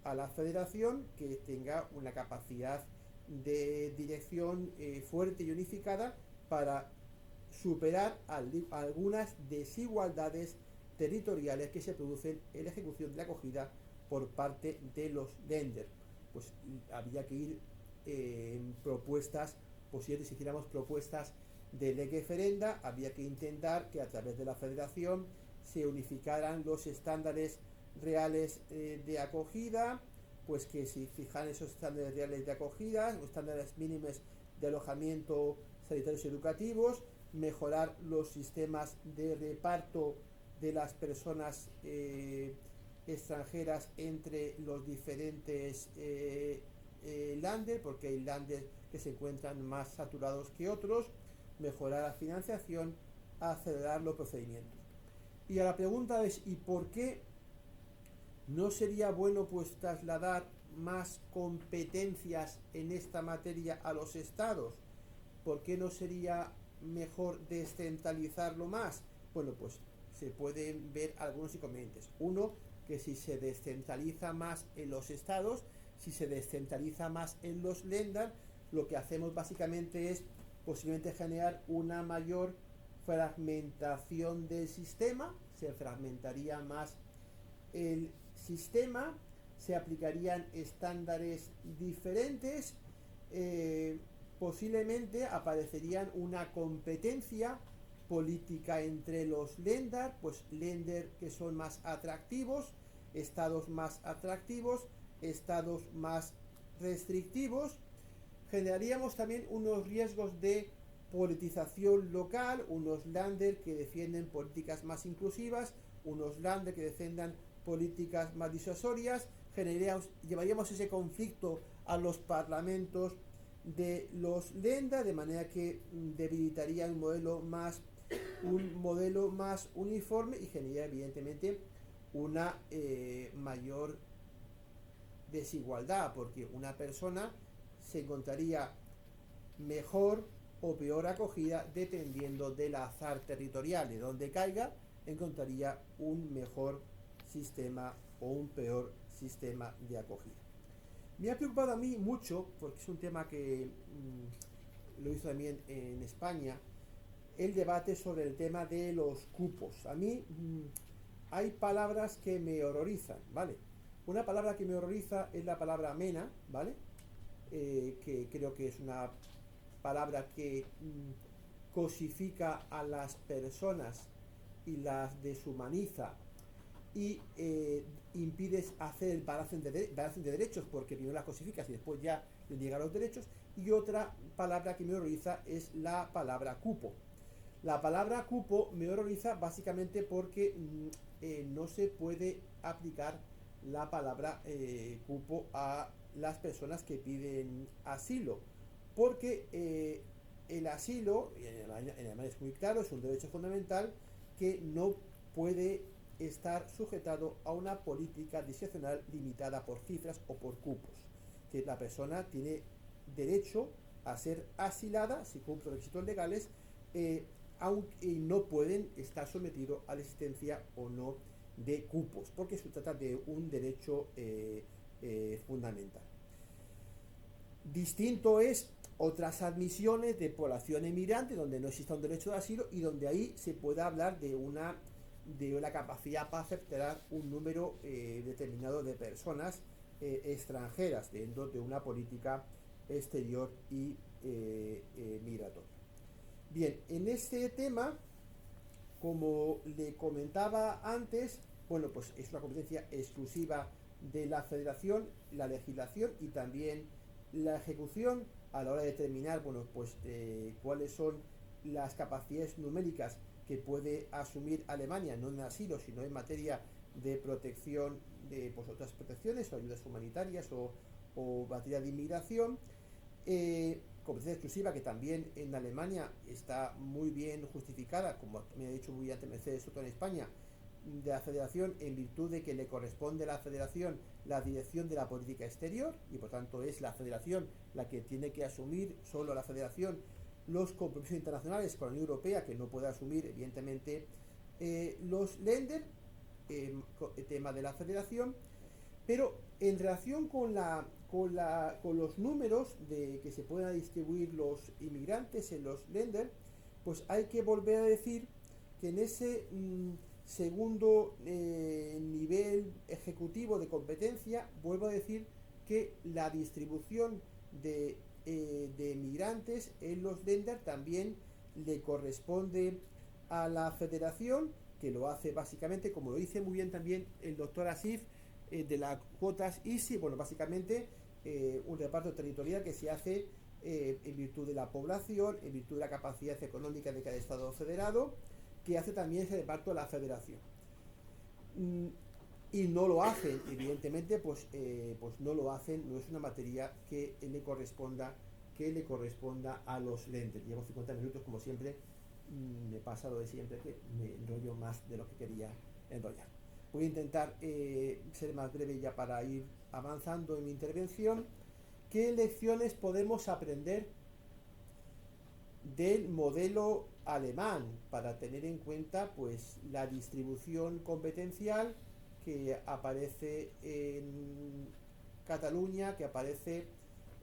a la federación, que tenga una capacidad de dirección fuerte y unificada para superar algunas desigualdades territoriales que se producen en la ejecución de la acogida por parte de los Länder. Pues habría que ir en propuestas, si hiciéramos propuestas de lege ferenda, habría que intentar que a través de la federación se unificaran los estándares reales de acogida, pues que se fijaran esos estándares reales de acogida, los estándares mínimos de alojamiento sanitarios y educativos, mejorar los sistemas de reparto de las personas extranjeras entre los diferentes Länder, porque hay Länder que se encuentran más saturados que otros, mejorar la financiación, acelerar los procedimientos. Y la pregunta es, ¿y por qué no sería bueno pues trasladar más competencias en esta materia a los estados? ¿Por qué no sería mejor descentralizarlo más? Bueno, pues se pueden ver algunos inconvenientes. Uno, que si se descentraliza más en los estados, si se descentraliza más en los Länder, lo que hacemos básicamente es posiblemente generar una mayor fragmentación del sistema, se fragmentaría más el sistema, se aplicarían estándares diferentes, posiblemente aparecerían una competencia política entre los Länder, pues Länder que son más atractivos, estados más atractivos, estados más restrictivos. Generaríamos también unos riesgos de politización local, unos Länder que defienden políticas más inclusivas, unos Länder que defiendan políticas más disuasorias. Llevaríamos ese conflicto a los parlamentos de los Länder, de manera que debilitaría un modelo más uniforme y generaría evidentemente una mayor desigualdad, porque una persona se encontraría mejor o peor acogida dependiendo del azar territorial. De donde caiga, encontraría un mejor sistema o un peor sistema de acogida. Me ha preocupado a mí mucho, porque es un tema que lo hizo también en España, el debate sobre el tema de los cupos. A mí hay palabras que me horrorizan, ¿vale? Una palabra que me horroriza es la palabra mena, ¿vale? Que creo que es una palabra que cosifica a las personas y las deshumaniza y impides hacer el balance de derechos, porque primero las cosificas y después ya le niegan los derechos. Y otra palabra que me horroriza es la palabra cupo. La palabra cupo me horroriza básicamente porque no se puede aplicar la palabra cupo a las personas que piden asilo, porque el asilo, en Alemania es muy claro, es un derecho fundamental que no puede estar sujetado a una política discrecional limitada por cifras o por cupos. Que la persona tiene derecho a ser asilada si cumple los requisitos legales, aunque no pueden estar sometidos a la existencia o no de cupos, porque se trata de un derecho fundamental. Distinto es otras admisiones de población emigrante donde no exista un derecho de asilo y donde ahí se pueda hablar de una capacidad para aceptar un número determinado de personas extranjeras dentro de una política exterior y migratoria. Bien, en este tema, como le comentaba antes, bueno, pues es una competencia exclusiva de la Federación, la legislación y también la ejecución a la hora de determinar, bueno, pues cuáles son las capacidades numéricas que puede asumir Alemania, no en asilo, sino en materia de protección de pues, otras protecciones o ayudas humanitarias o materia de inmigración. Competencia exclusiva que también en Alemania está muy bien justificada, como me ha dicho muy bien Mercedes Soto en España, de la Federación, en virtud de que le corresponde a la Federación la dirección de la política exterior y por tanto es la Federación la que tiene que asumir, solo la Federación, los compromisos internacionales con la Unión Europea, que no puede asumir evidentemente los Länder, el tema de la Federación. Pero en relación con los números de que se puedan distribuir los inmigrantes en los Länder, pues hay que volver a decir que en ese segundo nivel ejecutivo de competencia, vuelvo a decir que la distribución de migrantes en los Länder también le corresponde a la Federación, que lo hace básicamente, como lo dice muy bien también el doctor Asif, de las cuotas ISI, bueno, básicamente un reparto territorial que se hace en virtud de la población, en virtud de la capacidad económica de cada Estado federado, que hace también ese reparto a la Federación. Y no lo hacen, evidentemente, pues no lo hacen, no es una materia que le corresponda a los Länder. Llevo 50 minutos, como siempre, me pasa lo de siempre, que me enrollo más de lo que quería enrollar. Voy a intentar ser más breve ya para ir avanzando en mi intervención. ¿Qué lecciones podemos aprender del modelo alemán para tener en cuenta pues la distribución competencial que aparece en Cataluña, que aparece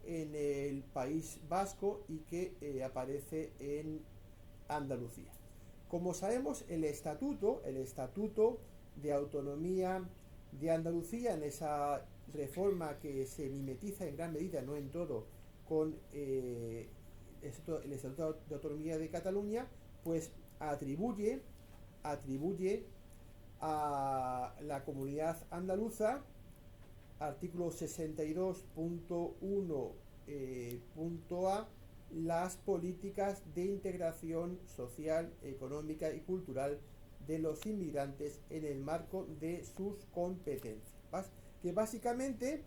en el País Vasco y que aparece en Andalucía? Como sabemos, el estatuto de autonomía de Andalucía, en esa reforma que se mimetiza en gran medida, no en todo, con el Estatuto de Autonomía de Cataluña, pues atribuye a la comunidad andaluza, artículo 62.1 las políticas de integración social, económica y cultural de los inmigrantes en el marco de sus competencias, que básicamente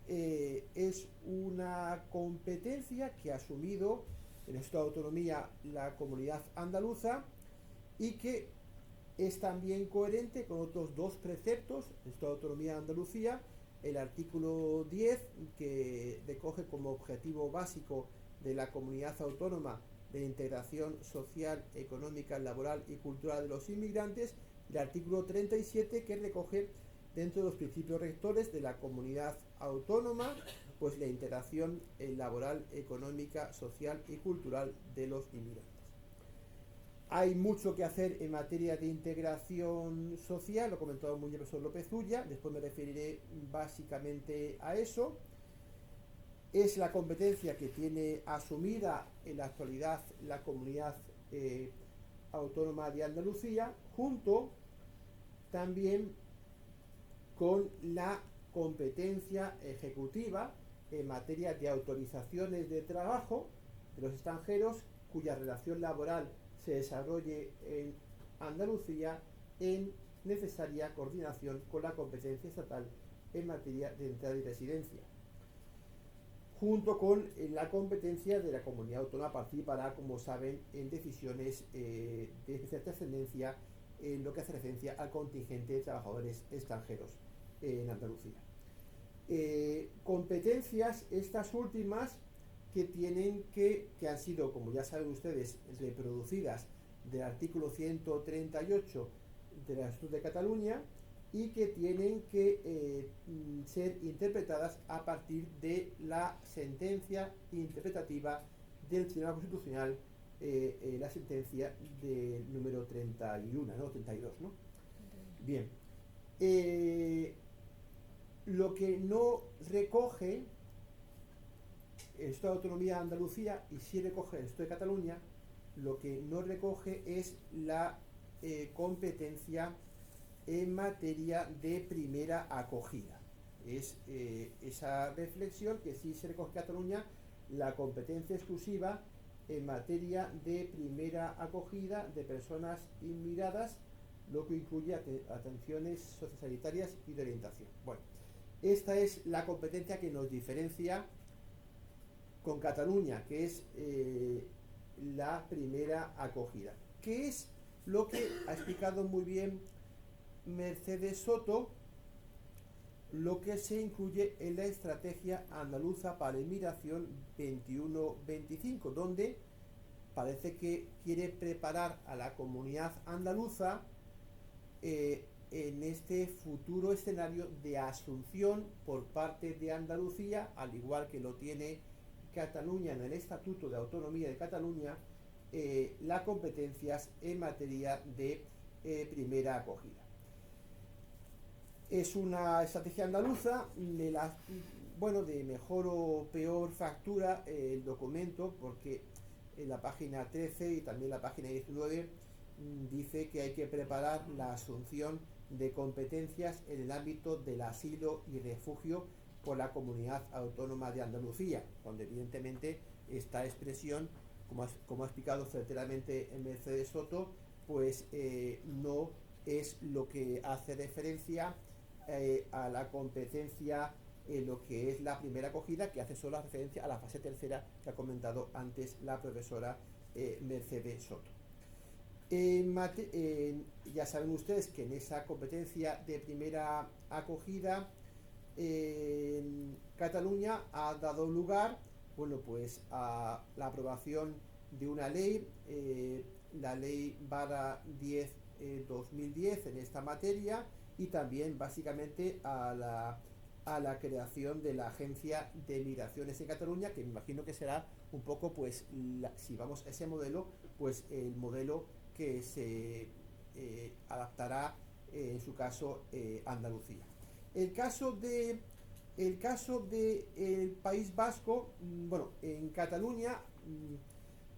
es una competencia que ha asumido en esta autonomía la comunidad andaluza y que es también coherente con otros dos preceptos de esta autonomía de Andalucía: el artículo 10, que recoge como objetivo básico de la comunidad autónoma de integración social, económica, laboral y cultural de los inmigrantes, y el artículo 37, que recoge dentro de los principios rectores de la comunidad autónoma pues la integración laboral, económica, social y cultural de los inmigrantes. Hay mucho que hacer en materia de integración social, lo ha comentado muy bien el profesor López Ulla, después me referiré básicamente a eso. Es la competencia que tiene asumida en la actualidad la comunidad autónoma de Andalucía, junto también con la competencia ejecutiva en materia de autorizaciones de trabajo de los extranjeros cuya relación laboral se desarrolle en Andalucía, en necesaria coordinación con la competencia estatal en materia de entrada y residencia, junto con la competencia de la comunidad autónoma. Participará, como saben, en decisiones de especial trascendencia en lo que hace referencia al contingente de trabajadores extranjeros en Andalucía. Competencias estas últimas que han sido, como ya saben ustedes, reproducidas del artículo 138 de la Estatuto de Cataluña y que tienen que ser interpretadas a partir de la sentencia interpretativa del Tribunal Constitucional, la sentencia del número 31, ¿no? 32, ¿no? Bien. Lo que no recoge el Estado de Autonomía de Andalucía, y sí recoge el Estado de Cataluña, lo que no recoge es la competencia en materia de primera acogida. Es esa reflexión que sí se recoge en Cataluña, la competencia exclusiva en materia de primera acogida de personas inmigradas, lo que incluye atenciones sociosanitarias y de orientación. Bueno, esta es la competencia que nos diferencia con Cataluña, que es la primera acogida, que es lo que ha explicado muy bien Mercedes Soto, lo que se incluye en la estrategia andaluza para la inmigración 21-25, donde parece que quiere preparar a la comunidad andaluza en este futuro escenario de asunción por parte de Andalucía, al igual que lo tiene Cataluña en el Estatuto de Autonomía de Cataluña, las competencias en materia de primera acogida. Es una estrategia andaluza de mejor o peor factura el documento, porque en la página 13 y también la página 19 dice que hay que preparar la asunción de competencias en el ámbito del asilo y refugio por la Comunidad Autónoma de Andalucía, donde evidentemente esta expresión, como ha explicado certeramente Mercedes Soto, pues no es lo que hace referencia a la competencia en lo que es la primera acogida, que hace solo referencia a la fase tercera que ha comentado antes la profesora Mercedes Soto. Ya saben ustedes que en esa competencia de primera acogida en Cataluña ha dado lugar, bueno, pues a la aprobación de una ley, la ley /10/2010 en esta materia, y también básicamente a la creación de la Agencia de Migraciones en Cataluña, que me imagino que será un poco, pues, si vamos a ese modelo, pues el modelo que se adaptará, en su caso, Andalucía. El caso de el País Vasco, bueno, en Cataluña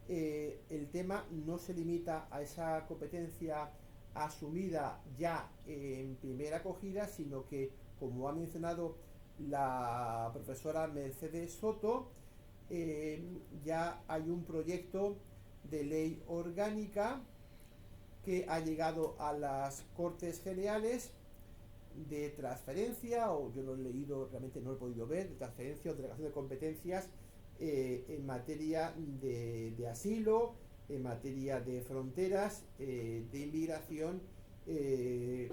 el tema no se limita a esa competencia asumida ya en primera acogida, sino que, como ha mencionado la profesora Mercedes Soto, ya hay un proyecto de ley orgánica que ha llegado a las Cortes Generales de transferencia, o yo lo he leído, realmente no lo he podido ver, de transferencia o delegación de competencias en materia de asilo, en materia de fronteras, de inmigración,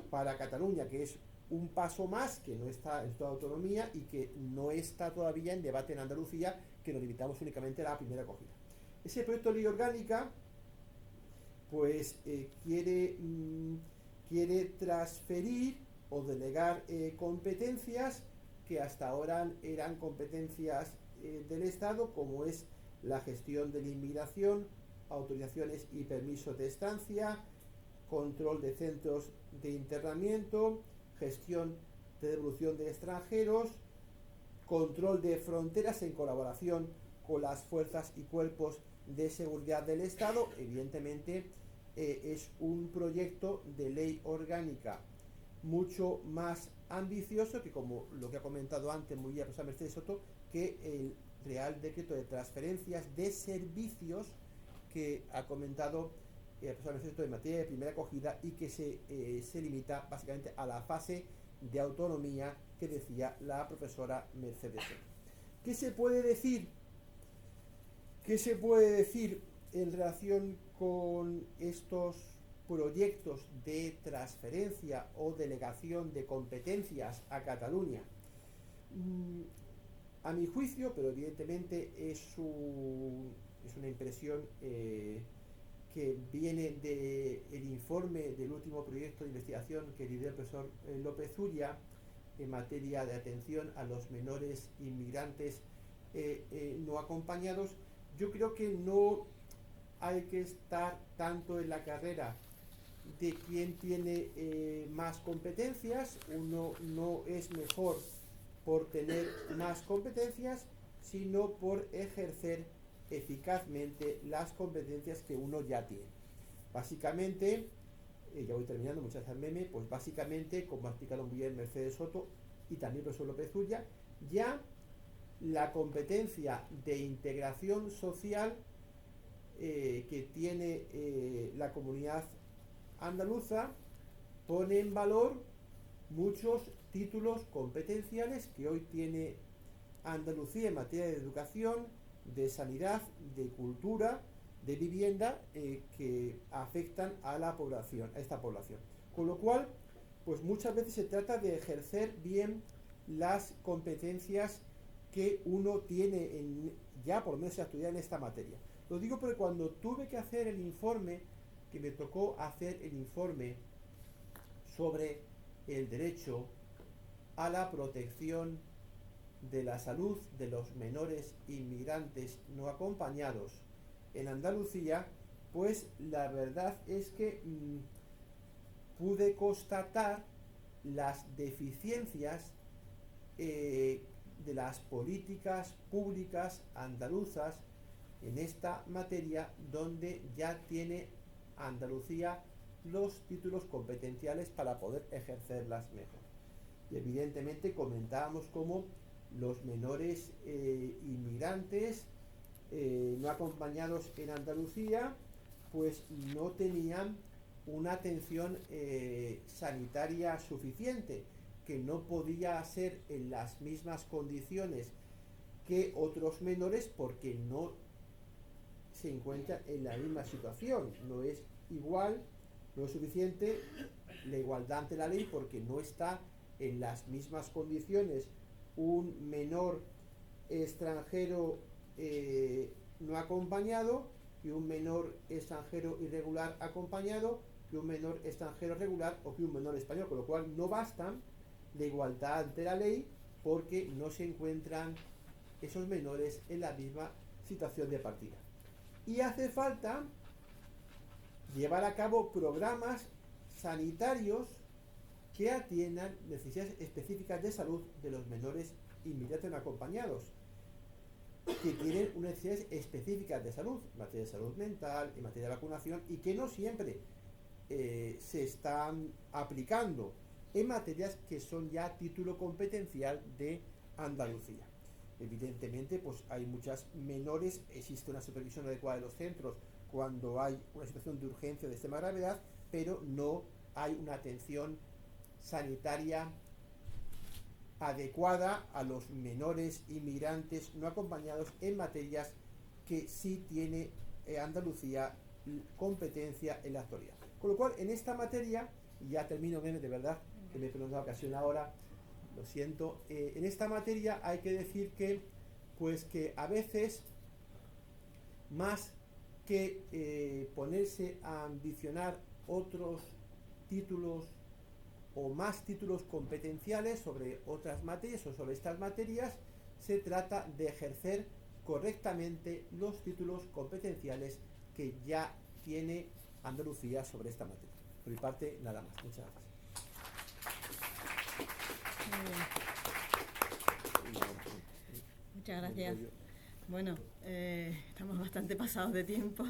para Cataluña, que es un paso más que no está en toda autonomía y que no está todavía en debate en Andalucía, que nos limitamos únicamente a la primera acogida. Ese proyecto de ley orgánica pues quiere transferir o delegar competencias que hasta ahora eran competencias del Estado, como es la gestión de la inmigración, autorizaciones y permisos de estancia, control de centros de internamiento, gestión de devolución de extranjeros, control de fronteras en colaboración con las fuerzas y cuerpos de seguridad del Estado. Evidentemente es un proyecto de ley orgánica mucho más ambicioso que, como lo que ha comentado antes muy bien la profesora Mercedes Soto, que el Real Decreto de Transferencias de Servicios que ha comentado la profesora Mercedes Soto en materia de primera acogida, y que se limita básicamente a la fase de autonomía que decía la profesora Mercedes Soto. ¿Qué se puede decir? ¿Qué se puede decir en relación con estos proyectos de transferencia o delegación de competencias a Cataluña? A mi juicio, pero evidentemente es una impresión que viene del informe del último proyecto de investigación que lideró el profesor López Uria en materia de atención a los menores inmigrantes no acompañados. Yo creo que no hay que estar tanto en la carrera de quién tiene más competencias. Uno no es mejor por tener más competencias, sino por ejercer eficazmente las competencias que uno ya tiene. Básicamente, ya voy terminando, muchas gracias meme, pues básicamente, como ha explicado muy bien Mercedes Soto y también el profesor López Uria, ya la competencia de integración social que tiene la comunidad andaluza pone en valor muchos títulos competenciales que hoy tiene Andalucía en materia de educación, de sanidad, de cultura, de vivienda, que afectan a la población, a esta población. Con lo cual, pues muchas veces se trata de ejercer bien las competencias que uno tiene ya por lo menos estudiar en esta materia. Lo digo porque cuando tuve que hacer el informe, que me tocó hacer el informe sobre el derecho a la protección de la salud de los menores inmigrantes no acompañados en Andalucía, pues la verdad es que pude constatar las deficiencias de las políticas públicas andaluzas en esta materia, donde ya tiene Andalucía los títulos competenciales para poder ejercerlas mejor. Y evidentemente comentábamos cómo los menores inmigrantes no acompañados en Andalucía pues no tenían una atención sanitaria suficiente, que no podía ser en las mismas condiciones que otros menores porque no se encuentran en la misma situación. No es igual, no es suficiente la igualdad ante la ley, porque no está en las mismas condiciones un menor extranjero no acompañado que un menor extranjero irregular acompañado, que un menor extranjero regular o que un menor español, con lo cual no bastan la igualdad ante la ley porque no se encuentran esos menores en la misma situación de partida. Y hace falta llevar a cabo programas sanitarios que atiendan necesidades específicas de salud de los menores inmigrantes no acompañados, que tienen unas necesidades específicas de salud, en materia de salud mental, en materia de vacunación, y que no siempre se están aplicando en materias que son ya título competencial de Andalucía. Evidentemente, pues hay muchas menores, existe una supervisión adecuada de los centros cuando hay una situación de urgencia de extrema gravedad, pero no hay una atención sanitaria adecuada a los menores inmigrantes no acompañados en materias que sí tiene Andalucía competencia en la actualidad. Con lo cual, en esta materia, y ya termino, de verdad, que me he perdido la ocasión ahora, lo siento, en esta materia hay que decir que, pues que a veces, más que ponerse a ambicionar otros títulos o más títulos competenciales sobre otras materias o sobre estas materias, se trata de ejercer correctamente los títulos competenciales que ya tiene Andalucía sobre esta materia. Por mi parte, nada más. Muchas gracias. Muchas gracias. Bueno, estamos bastante pasados de tiempo,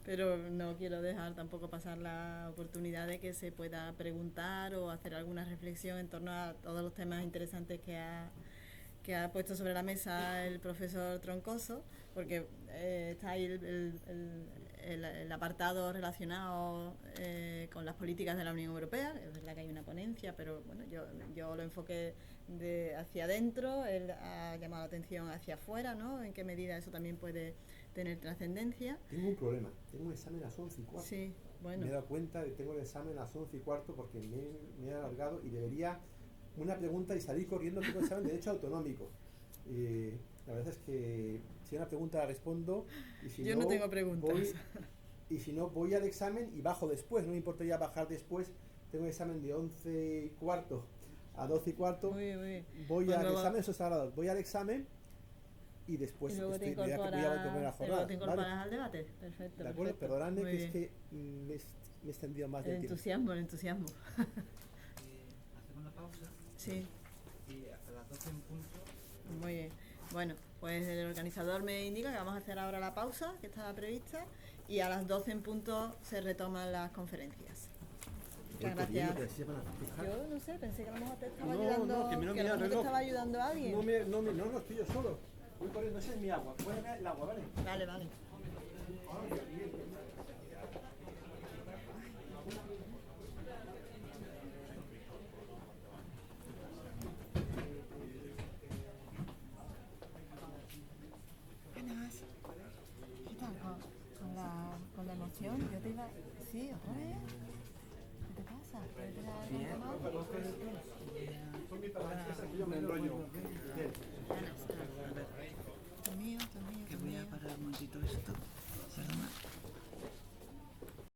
pero no quiero dejar tampoco pasar la oportunidad de que se pueda preguntar o hacer alguna reflexión en torno a todos los temas interesantes que ha puesto sobre la mesa el profesor Troncoso, porque está ahí el apartado relacionado con las políticas de la Unión Europea. Es verdad que hay una ponencia, pero bueno, yo lo enfoqué hacia adentro. Él ha llamado la atención hacia afuera, ¿no? En qué medida eso también puede tener trascendencia. Tengo un problema, tengo un examen a las 11:15. Sí, bueno. Me he dado cuenta de que tengo el examen a las 11:15 porque me he alargado y debería una pregunta y salir corriendo. Tengo el examen de Derecho Autonómico. La verdad es que si hay una pregunta la respondo, y si yo no tengo preguntas. Y si no, voy al examen y bajo después. No me importaría bajar después. Tengo el examen de 11:15 a 12:15. Muy bien. Voy al examen, eso es sagrado. Voy al examen y después y luego te incorporas al debate. Perfecto. De acuerdo, perdonadme que es que me he extendido más del tiempo. El entusiasmo. Hacemos la pausa. Sí. Y hasta las 12 en punto. Muy bien. Bueno, pues el organizador me indica que vamos a hacer ahora la pausa que estaba prevista y a las 12 en punto se retoman las conferencias. Muchas gracias. Yo no sé, pensé que a lo mejor te estaba ayudando. Que a lo mejor te estaba ayudando alguien. No, estoy yo solo. Voy corriendo, ese es mi agua. Voy a ver el agua, ¿vale? Vale. ¿Qué tal con la emoción? Yo te iba... Sí, otra vez. ¿Qué te pasa? Son mis palabras, que yo me enrollo. Mío. Que voy a parar un momentito esto. Perdona.